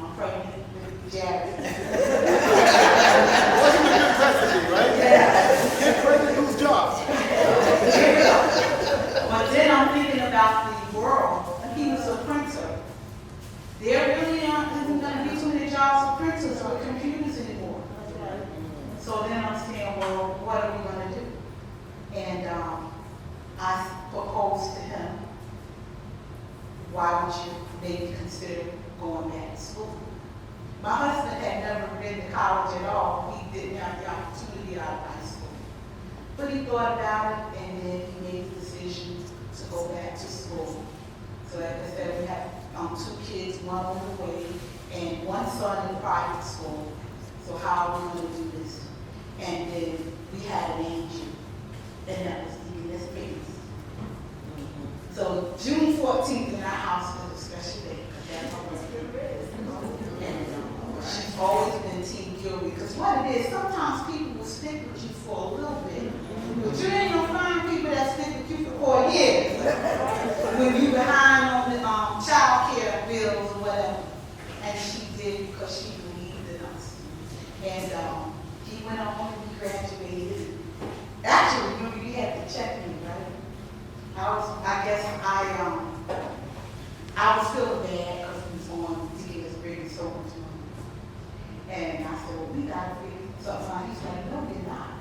I'm pregnant with Jared. Wasn't a good precedent, right? Yeah. Can't pregnant lose jobs. But then I'm thinking about the world. He was a printer. There really aren't going to be too many jobs for printers or computers anymore. So then I'm saying, well, what are we going to do? And I proposed to him, why would you maybe consider going back to school? My husband had never been to college at all. He didn't have the opportunity out of high school. But he thought about it, and then he made the decision to go back to school. So like I said, we have 2 kids, one on the way, and one son in private school. So how are we going to do this? And then we had an angel, and that was Deaconess Bates. So June 14th in our house was a special day, because that's our birthday. And she's always been Team Gilby, because what it is, sometimes people will stick with you for a little bit, but you ain't gonna find people that stick with you for 4 years. When you behind on the child care bills or whatever. And she did because she believed in us. And he went on and he graduated. Actually, you had to check me, right? I guess I was feeling bad because he was on Deaconess Brady so much money. And I said, well, we gotta figure something out. He's like, no, you're not.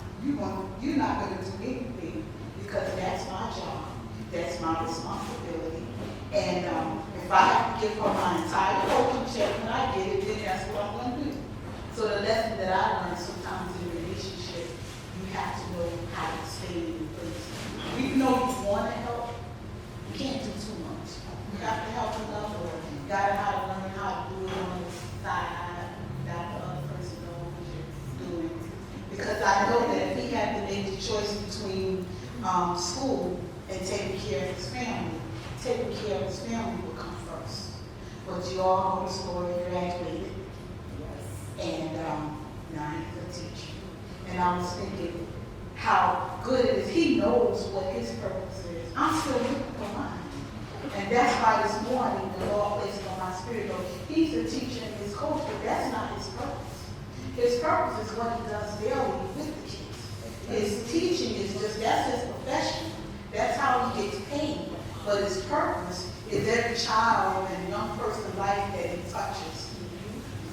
You're not gonna do anything because that's my job. That's my responsibility. And if I have to give her my entire coaching check when I get it, then that's what I'm gonna do. So the lesson that I learned sometimes in a relationship, you have to know how to stay in place. Even though you want to help, you can't do too much. You have to help enough, or you gotta learn how to do it on the side, that the other person knows what you're doing. Because I know that if he had to make the choice between school and taking care of his family, taking care of his family would come first. But you all know the story, graduated, and now he's a teacher. And I was thinking how good it is. He knows what his purpose is. I'm still looking for mine. And that's why this morning the Lord placed on my spirit, he's a teacher and his coach, but that's not his purpose. His purpose is what he does daily with the kids. His teaching is just, that's his profession. That's how he gets paid. But his purpose is every child and young person's life that he touches.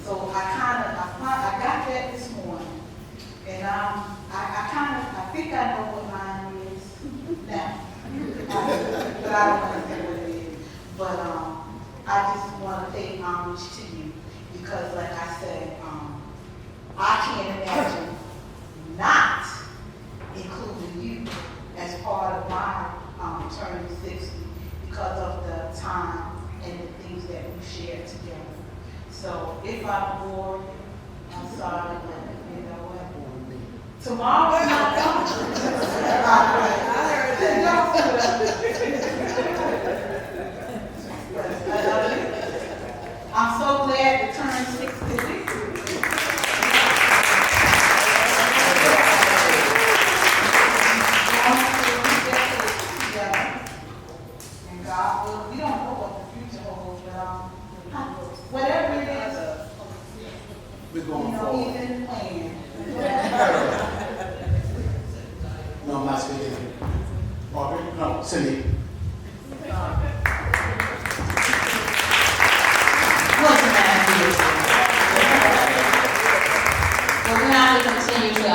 So I got that this morning. And I think I know what mine is now. But I don't want to say what it is. But I just want to pay homage to you because, like I said, I can't imagine not including you as part of my turning 60 because of the time and the things that we shared together. So if I'm bored, I'm sorry, but you know what? Tomorrow's not done. I'm so glad to turn 60. And God will, we don't know what the future holds, but whatever it is, We're going he's forward. in the plan. No, I'm not speaking. Audrey? No, Cindy. Listen, Matthew. Well, we have to continue to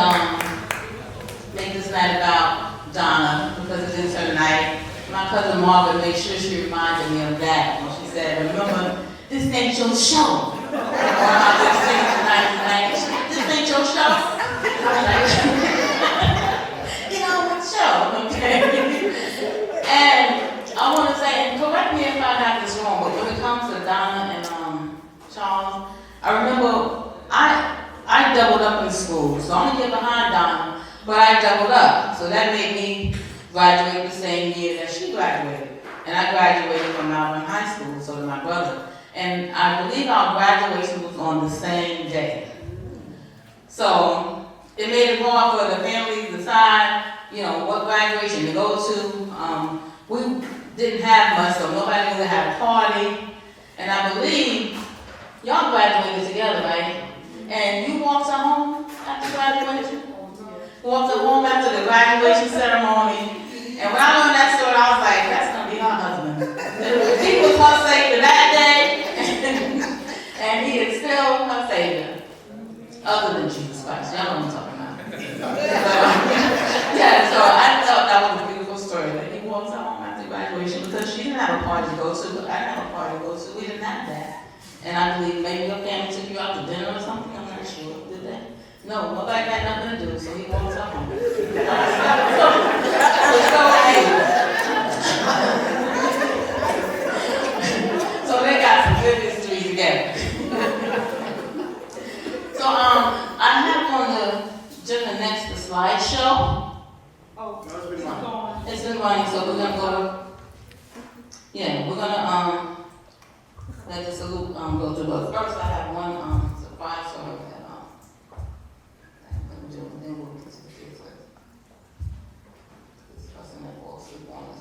make this night about Donna because it is her night. My cousin Margaret made sure she reminded me of that when she said, remember, this ain't your show. This ain't your show. You know, what show, okay? And I want to say, and correct me if I have this wrong, but when it comes to Donna and Charles, I remember I doubled up in school, so I'm gonna get behind Donna, but I doubled up, so that made me graduate the same year that she graduated, and I graduated from Malvern High School, so did my brother, and I believe our graduation was on the same day. So it made it hard for the families to decide, you know, what graduation to go to. We didn't have much, so nobody knew to have a party. And I believe y'all graduated together, right? And you walked her home after graduation? Walked her home after the graduation ceremony. And when I learned that story, I was like, that's gonna be her husband. He was her savior that day, and he is still her savior. Other than Jesus Christ. Y'all know what I'm talking about. So I thought that was a beautiful story that he walked her home after graduation because she didn't have a party to go to, but I didn't have a party to go to. We didn't have that. And I believe maybe your family took you out to dinner or something. I'm not sure. Did they? No, nobody had nothing to do, so he walked her home. So they got some good history together. So I have on the agenda next the slideshow. Oh, it's gone. It's been running, so we're gonna go. Yeah, we're gonna let the salute go through. But first, I have one surprise for her that I'm gonna do, and then we'll get to the kids later. This person that falls asleep on us.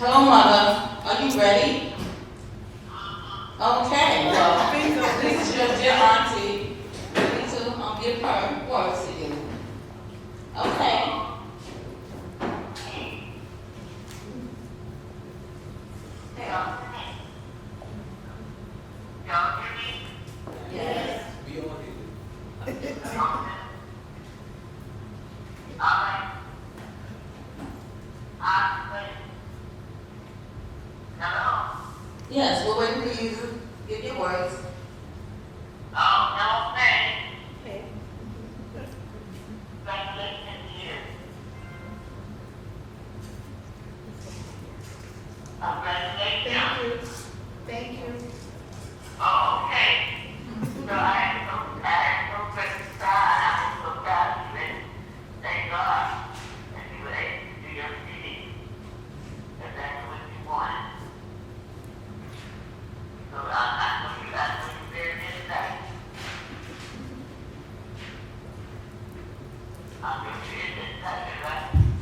Hello, Mother. Are you ready? Okay, well, this is your dear auntie, ready to give her words to you. Okay. Yes. Yes, we're waiting for you to give your words. Thank you.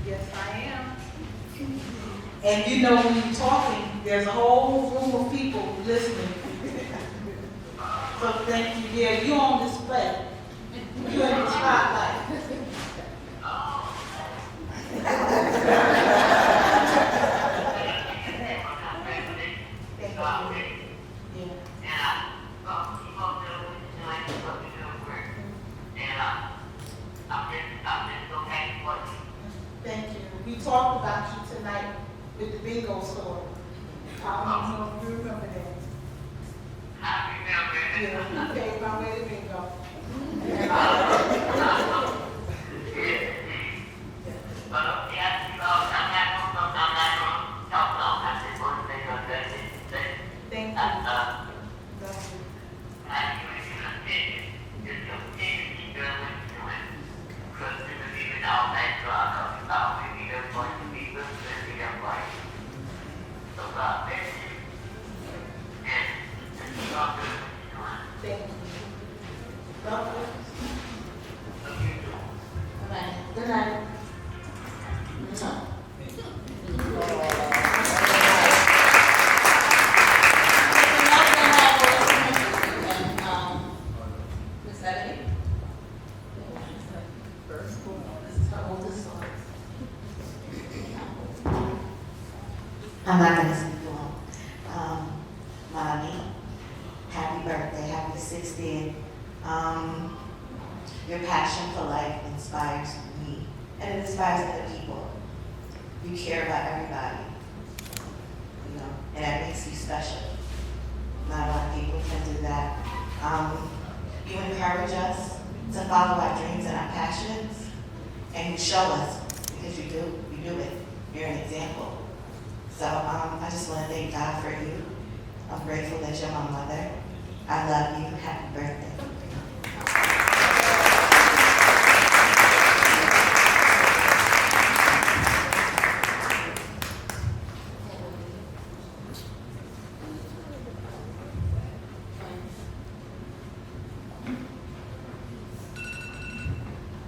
Yes, I am. And you know, when you're talking, there's a whole room of people listening. So thank you. Yeah, you're on display. You're in the spotlight. Thank you. We talked about you tonight with the bingo story. I don't know if you remember that. Yeah, you paid my way to bingo. Thank you. Thank you. God bless. Okay. Good night. No. Miss Ebony? This is her oldest son. I'm not gonna speak long. Mommy, happy birthday, happy 60th. Your passion for life inspires me, and it inspires other people. You care about everybody, you know, and that makes you special. Not a lot of people can do that. You encourage us to follow our dreams and our passions, and you show us, because you do it. You're an example. So I just want to thank God for you. I'm grateful that you're my mother. I love you. Happy birthday.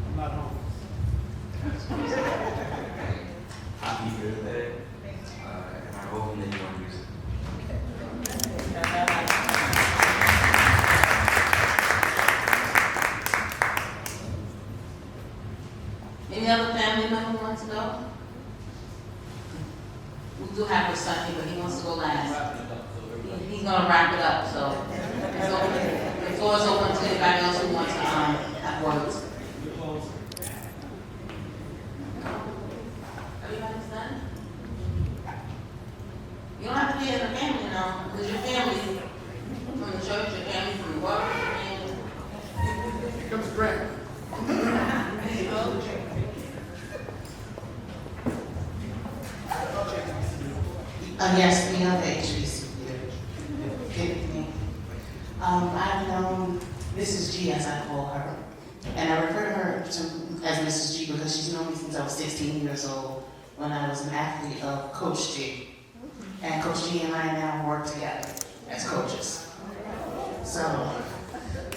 I'm not home. Happy birthday, and I hope that you don't use it. Any other family member wants to go? We do have his son here, but he wants to go last. He's gonna wrap it up, so it's open. The floor is open to anybody else who wants to have words. Everybody's done? You don't have to be in the family now, because your family from the church, your family from work, your family. Here comes Grant. Yes, we are the HBC. Good evening. I've known Mrs. G, as I call her, and I refer to her as Mrs. G because she's known me since I was 16 years old when I was an athlete of Coach G. And Coach G and I now work together as coaches. So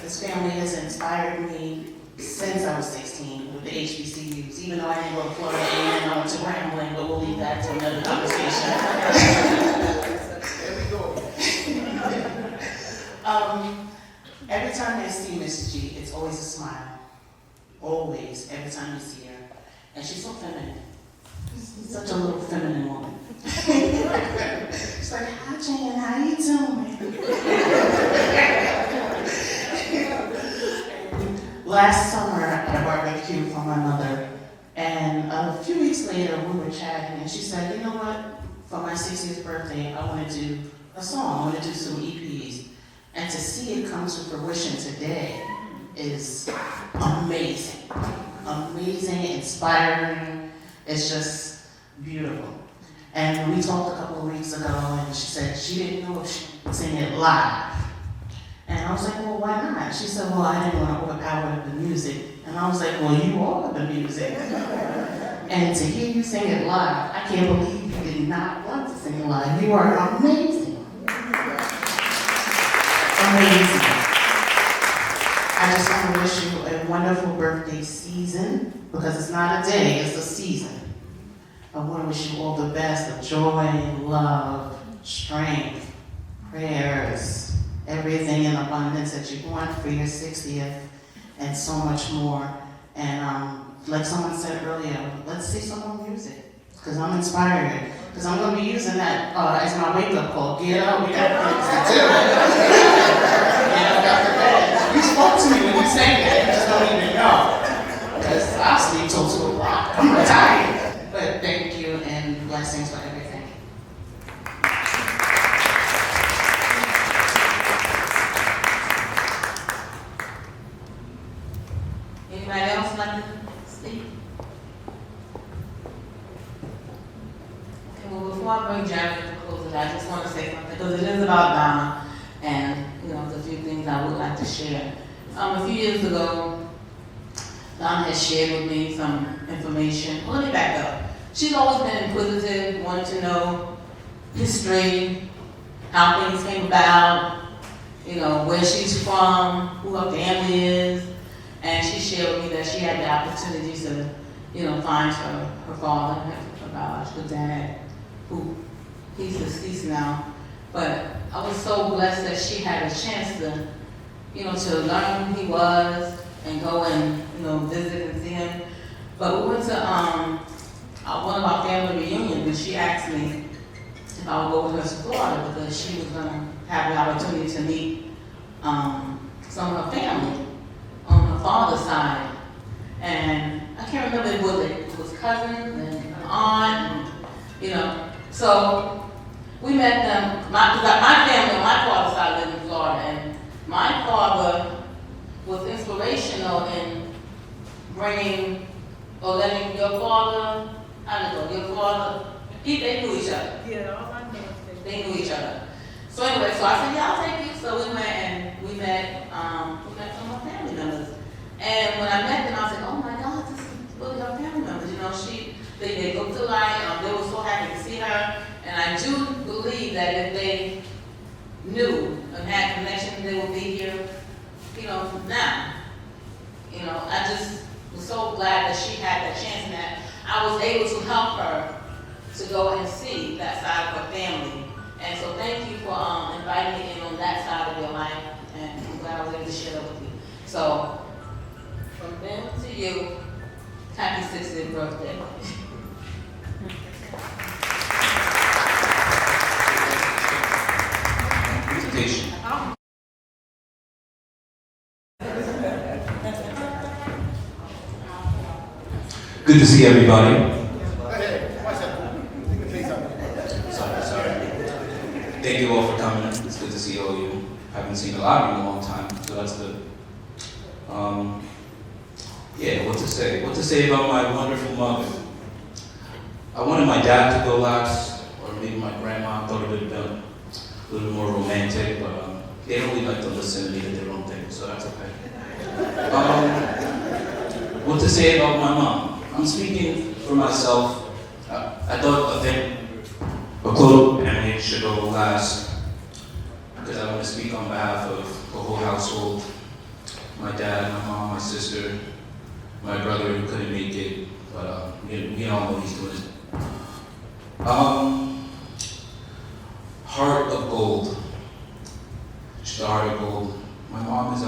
this family has inspired me since I was 16 with the HBCUs, even though I didn't go to Florida A&M, I went to Grambling, but we'll leave that to another conversation. time I see Mrs. G, it's always a smile. Always, every time you see her. And she's so feminine. Such a little feminine woman. She's like, hi Jan, how you doing? Last summer, I had a barbecue for my mother, and a few weeks later, we were chatting, and she said, you know what? For my 60th birthday, I want to do a song. I want to do some EPs. And to see it come to fruition today is amazing. Amazing, inspiring. It's just beautiful. And we talked a couple of weeks ago, and she said she didn't know if she could sing it live. And I was like, well, why not? She said, well, I didn't want to overpower the music. And I was like, well, you are the music. And to hear you sing it live, I can't believe you did not want to sing it live. You are amazing. Amazing. I just want to wish you a wonderful birthday season, because it's not a day, it's a season. I want to wish you all the best of joy, love, strength, prayers, everything in abundance that you want for your 60th, and so much more. And like someone said earlier, let's see some more music, because I'm inspired. Because I'm going to be using that as my wake-up call. Get up, we got things to do. Get up after bed. You spoke to me when you sang that, you just don't even know. Because I'll sleep till 2 o'clock. I'm retired. But thank you, and blessings for everything. Anybody else like to speak? Okay, well, before I bring Jeremy to close it, I just want to say something, because it is about Donna, and, you know, there's a few things I would like to share. A few years ago, Donna has shared with me some information. Well, let me back up. She's always been inquisitive, wanted to know history, how things came about, you know, where she's from, who her family is. And she shared with me that she had the opportunity to, you know, find her father, her biological dad, who he's deceased now. But I was so blessed that she had a chance to, you know, to learn who he was and go and, you know, visit and see him. But we went to one of our family reunions, and she asked me if I would go with her to Florida, because she was going to have the opportunity to meet some of her family on her father's side. And I can't remember if it was cousins and aunt, and, you know. So we met them. My family on my father's side lived in Florida, and my father was inspirational in bringing or letting your father, I don't know, your father, they knew each other. Yeah, all I know is They knew each other. So anyway, so I said, yeah, I'll take you. So we went and we met some of our family members. And when I met them, I was like, oh my God, this is really our family members. You know, they looked alike. They were so happy to see her. And I do believe that if they knew and had connection, they would be here, you know, now. You know, I just was so glad that she had that chance and that I was able to help her to go and see that side of her family. And so thank you for inviting me in on that side of your life, and I'm glad I was able to share that with you. So, from them to you, happy 60th birthday. Presentation. Good to see everybody. Sorry. Thank you all for coming. It's good to see all of you. I haven't seen a lot of you in a long time, so that's good. Yeah, what to say? What to say about my wonderful mother? I wanted my dad to go last, or maybe my grandma. I thought it would have been a little more romantic, but they don't really like to listen to me to their own thing, so that's okay. What to say about my mom? I'm speaking for myself. I thought a close family should go last, because I want to speak on behalf of the whole household. My dad, my mom, my sister, my brother who couldn't make it, but we all know he's doing it. Heart of gold. She's the heart of gold. My mom is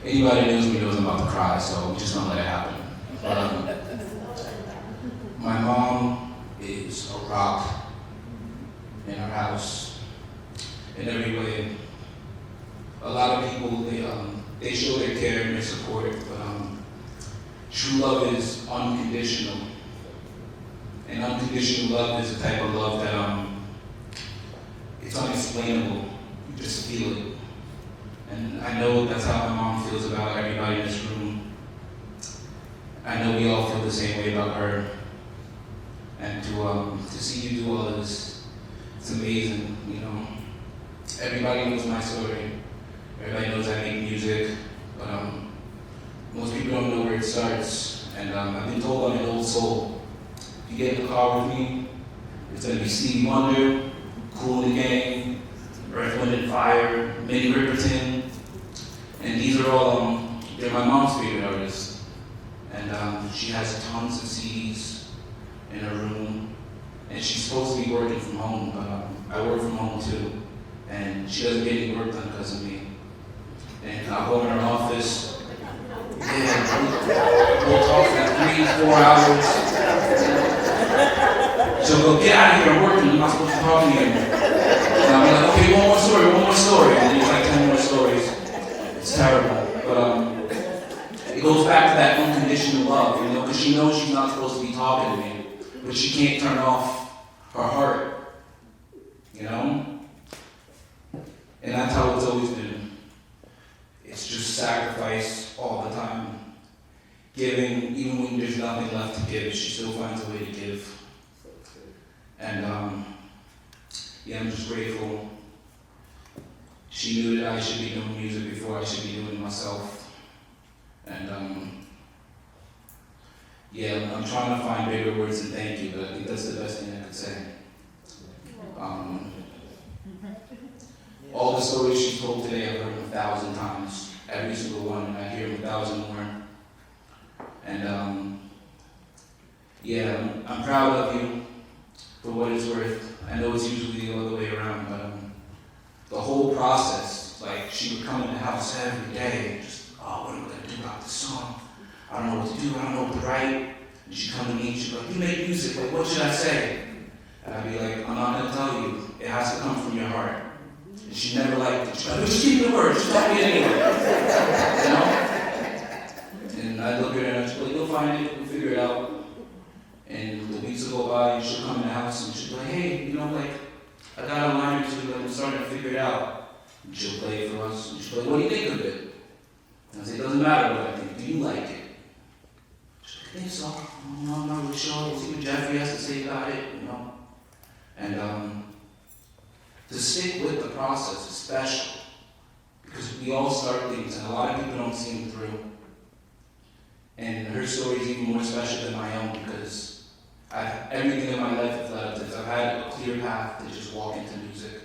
Anybody who knows me knows I'm about to cry, so I'm just gonna let it happen. My mom is a rock in our house in every way. A lot of people, they show their care and their support, but true love is unconditional. And unconditional love is a type of love that it's unexplainable. You just feel it. And I know that's how my mom feels about everybody in this room. I know we all feel the same way about her. And to see you do all this, it's amazing, you know. Everybody knows my story. Everybody knows I make music, but most people don't know where it starts. And I've been told I'm an old soul. If you get in the car with me, it's gonna be Stevie Wonder, Kool and the Gang, Earth, Wind and Fire, Minnie Riperton, and these are all, they're my mom's favorite artists. And she has tons of CDs in her room, and she's supposed to be working from home, but I work from home too, and she doesn't get any work done because of me. And I'll go in her office, we'll talk for 3-4 hours. She'll go, get out of here, I'm working, I'm not supposed to talk to you. And I'll be like, okay, one more story, and then it's like 10 more stories. It's terrible, but it goes back to that unconditional love, you know, because she knows she's not supposed to be talking to me, but she can't turn off her heart, you know? And that's how it's always been. It's just sacrifice all the time. Giving, even when there's nothing left to give, she still finds a way to give. And yeah, I'm just grateful. She knew that I should be doing music before I should be doing it myself. And yeah, I'm trying to find bigger words than thank you, but I think that's the best thing I could say. All the stories she told today, I've heard them 1,000 times, every single one, and I hear them 1,000 more. And yeah, I'm proud of you for what it's worth. I know it's usually the other way around, but the whole process, like she would come in the house every day, just, oh, what am I gonna do about this song? I don't know what to do, I don't know what to write. And she'd come to me and she'd be like, you make music, like what should I say? And I'd be like, I'm not gonna tell you, it has to come from your heart. And she never liked it. She'd be like, just keep the words, just tell me anyway. You know? And I'd look at her and I'd be like, you'll find it, we'll figure it out. And the weeks will go by and she'll come in the house and she'll be like, hey, you know, like, I got a line or two, like, I'm starting to figure it out. And she'll play it for us, and she'll be like, what do you think of it? And I say, it doesn't matter what I think, do you like it? She'll be like, I think so. You know, I'm not really sure, we'll see what Jeffrey has to say about it, you know. And to stick with the process is special, because we all start things, and a lot of people don't see them through. And her story is even more special than my own, because everything in my life has led up to this. I've had a clear path to just walk into music.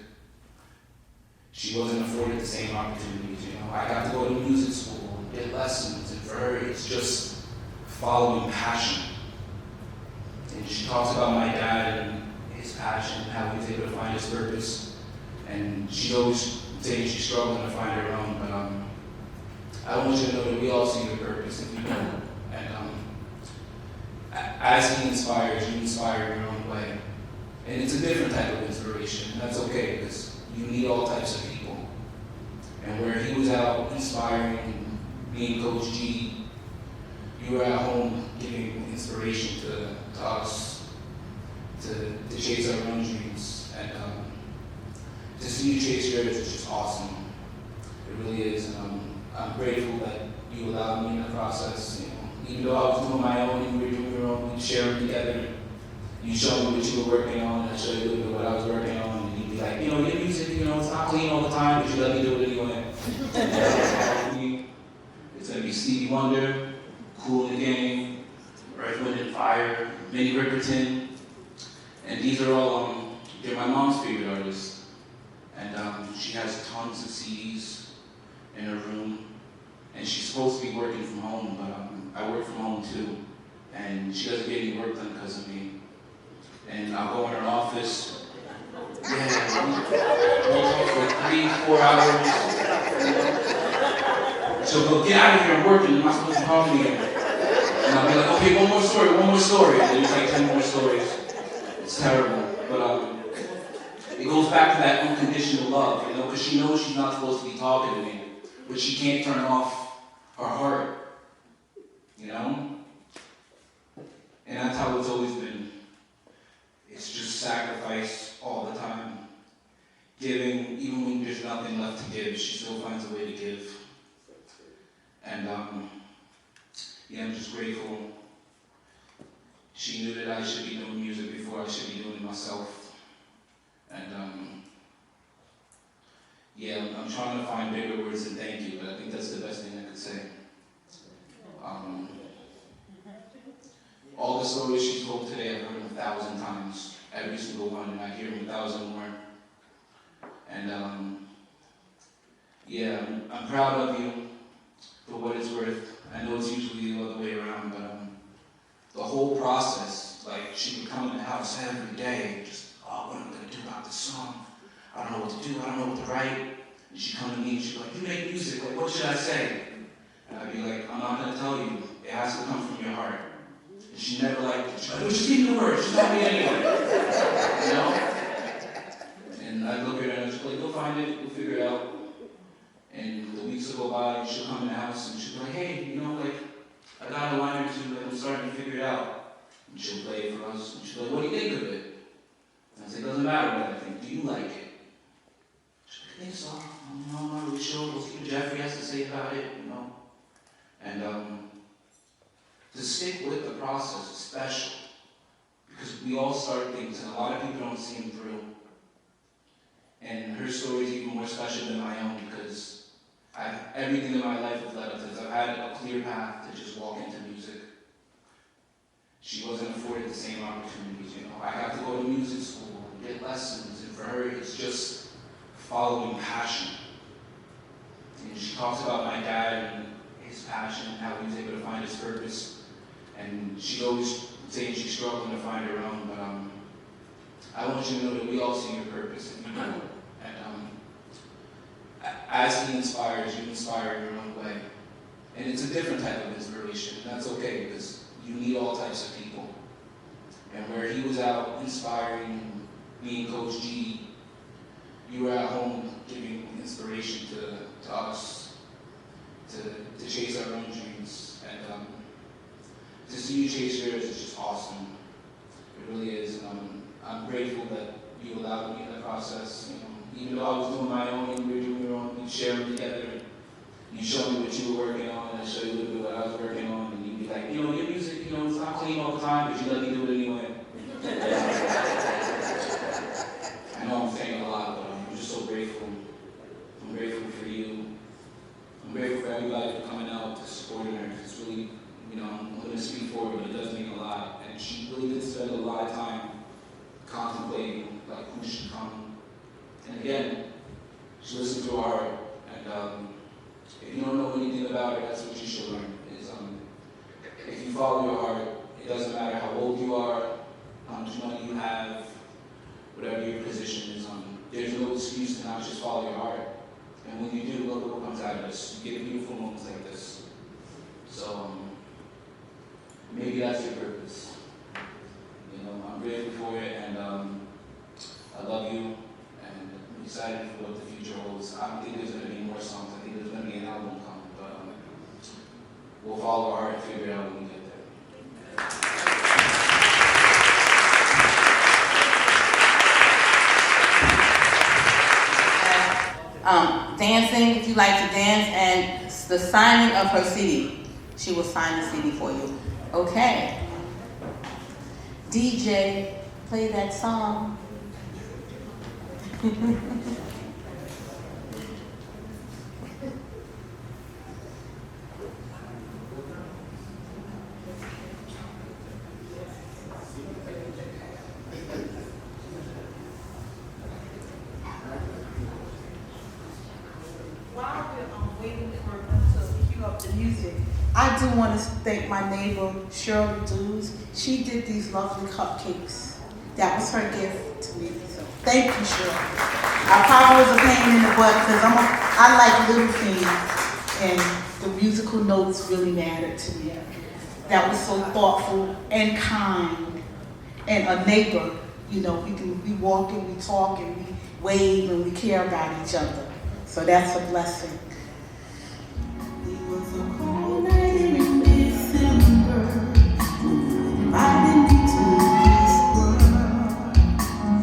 She wasn't afforded the same opportunities, you know. I got to go to music school and get lessons, and for her, it's just following passion. And she talks about my dad and his passion, and how he was able to find his purpose. And she's always saying she's struggling to find her own, but I want you to know that we all see your purpose, and we know. And as he inspires, you inspire your own way. And it's a different type of inspiration, and that's okay, because you need all types of people. And where he was out inspiring and being Coach G, you were at home giving inspiration to us to chase our own dreams. And to see you chase yours is just awesome. It really is. And I'm grateful that you allowed me in the process. You know, even though I was doing my own and you were doing your own, we'd share it together. You showed me what you were working on, and I showed you a little bit what I was working on, and you'd be like, you know, your music, you know, it's not clean all the time, but you let me do it anyway. It's gonna be Stevie Wonder, Kool and the Gang, Earth, Wind and Fire, Minnie Riperton, and these are all, they're my mom's favorite artists. And she has tons of CDs in her room, and she's supposed to be working from home, but I work from home too, and she doesn't get any work done because of me. And I'll go in her office, we'll talk for 3-4 hours. She'll go, get out of here, I'm working, I'm not supposed to talk to you. And I'll be like, okay, one more story. And there's like 10 more stories. It's terrible. But it goes back to that unconditional love, you know, because she knows she's not supposed to be talking to me, but she can't turn off her heart, you know? And that's how it's always been. It's just sacrifice all the time. Giving, even when there's nothing left to give, she still finds a way to give. And yeah, I'm just grateful. She knew that I should be doing music before I should be doing it myself. And yeah, I'm trying to find bigger words than thank you, but I think that's the best thing I could say. All the stories she told today, I've heard them 1,000 times. Every single one, and I hear them 1,000 more. And yeah, I'm proud of you for what it's worth. I know it's usually the other way around, but the whole process, like she would come in the house every day, just, oh, what am I gonna do about this song? I don't know what to do, I don't know what to write. And she'd come to me and she'd be like, you make music, like what should I say? And I'd be like, I'm not gonna tell you, it has to come from your heart. And she never liked it. She'd be like, just give me the words, just tell me anyway. You know? And I'd look at her and I'd just be like, go find it, we'll figure it out. And the weeks will go by and she'll come in the house and she'll be like, hey, you know, like, I got a line or two, like, I'm starting to figure it out. And she'll play it for us, and she'll be like, what do you think of it? And I say, it doesn't matter what I think, do you like it? She'll be like, I think so. I'm not really sure, we'll see what Jeffrey has to say about it, you know? And to stick with the process is special, because we all start things, and a lot of people don't see them through. And her story is even more special than my own, because everything in my life has led up to this. I've had a clear path to just walk into music. She wasn't afforded the same opportunities, you know. I got to go to music school and get lessons, and for her, it's just following passion. And she talks about my dad and his passion and how he was able to find his purpose. And she's always saying she's struggling to find her own, but I want you to know that we all see your purpose, and you know it. And as he inspires, you inspire in your own way. And it's a different type of inspiration, and that's okay, because you need all types of people. And where he was out inspiring me and Coach G, you were at home giving inspiration to us to chase our own dreams. And to see you chase yours is just awesome. It really is. I'm grateful that you allowed me in the process. You know, even though I was doing my own and you were doing your own, we shared them together. You showed me what you were working on, and I showed you a little bit what I was working on, and you'd be like, you know, your music, you know, it's not clean all the time, but you let me do it anyway. I know I'm saying a lot, but I'm just so grateful. I'm grateful for you. I'm grateful for everybody for coming out to supporting her. It's really, you know, I'm going to speak for her, but it does mean a lot. And she really did spend a lot of time contemplating, like, who should come. And again, she listened to her heart. And if you don't know anything about her, that's what you should learn. Is if you follow your heart, it doesn't matter how old you are, how much money you have, whatever your position is. There's no excuse to not just follow your heart. And when you do, look what comes out of this. You get beautiful moments like this. So maybe that's your purpose. You know, I'm grateful for it, and I love you, and I'm excited for what the future holds. I don't think there's going to be more songs. I think there's going to be an album coming, but we'll follow our heart and figure it out when we get there. Dancing, if you like to dance, and the signing of her CD. She will sign the CD for you. Okay. DJ, play that song. I do want to thank my neighbor, Shirley Dews. She did these lovely cupcakes. That was her gift to me. So thank you, Shirley. I probably was a pain in the butt because I like little things. And the musical notes really mattered to me. That was so thoughtful and kind and a neighbor. You know, we walk and we talk and we wave and we care about each other. So that's a blessing. It was a cold night in December, inviting me to this world.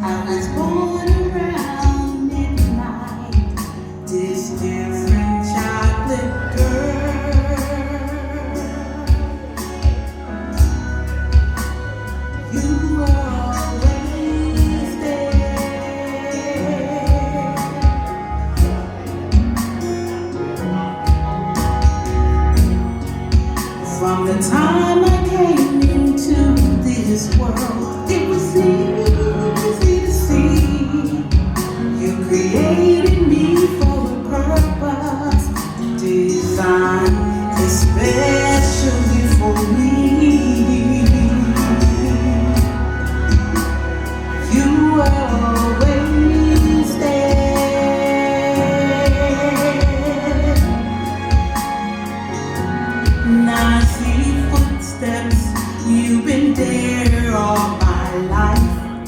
I was born around midnight, this different chocolate girl. You were always there. From the time I came into this world, it was easy to see. You created me for a purpose, designed especially for me. You were always there. Now I see footsteps, you've been there all my life.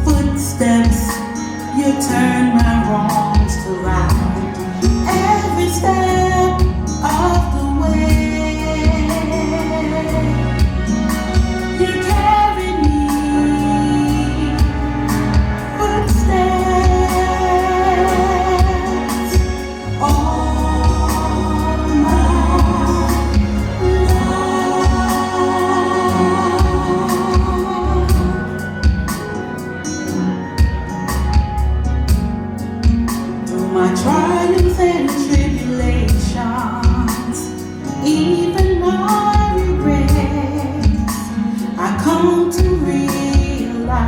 Footsteps, you turn my wrongs to right. Every step of the way, you carry me. Footsteps, all my through my trials and tribulations, even my regrets, I come to realize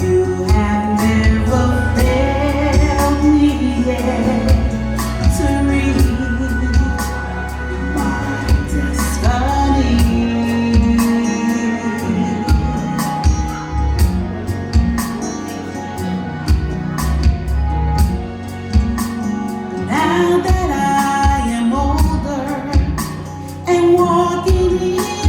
you have never failed me yet to read my destiny. Now that I am older and walking in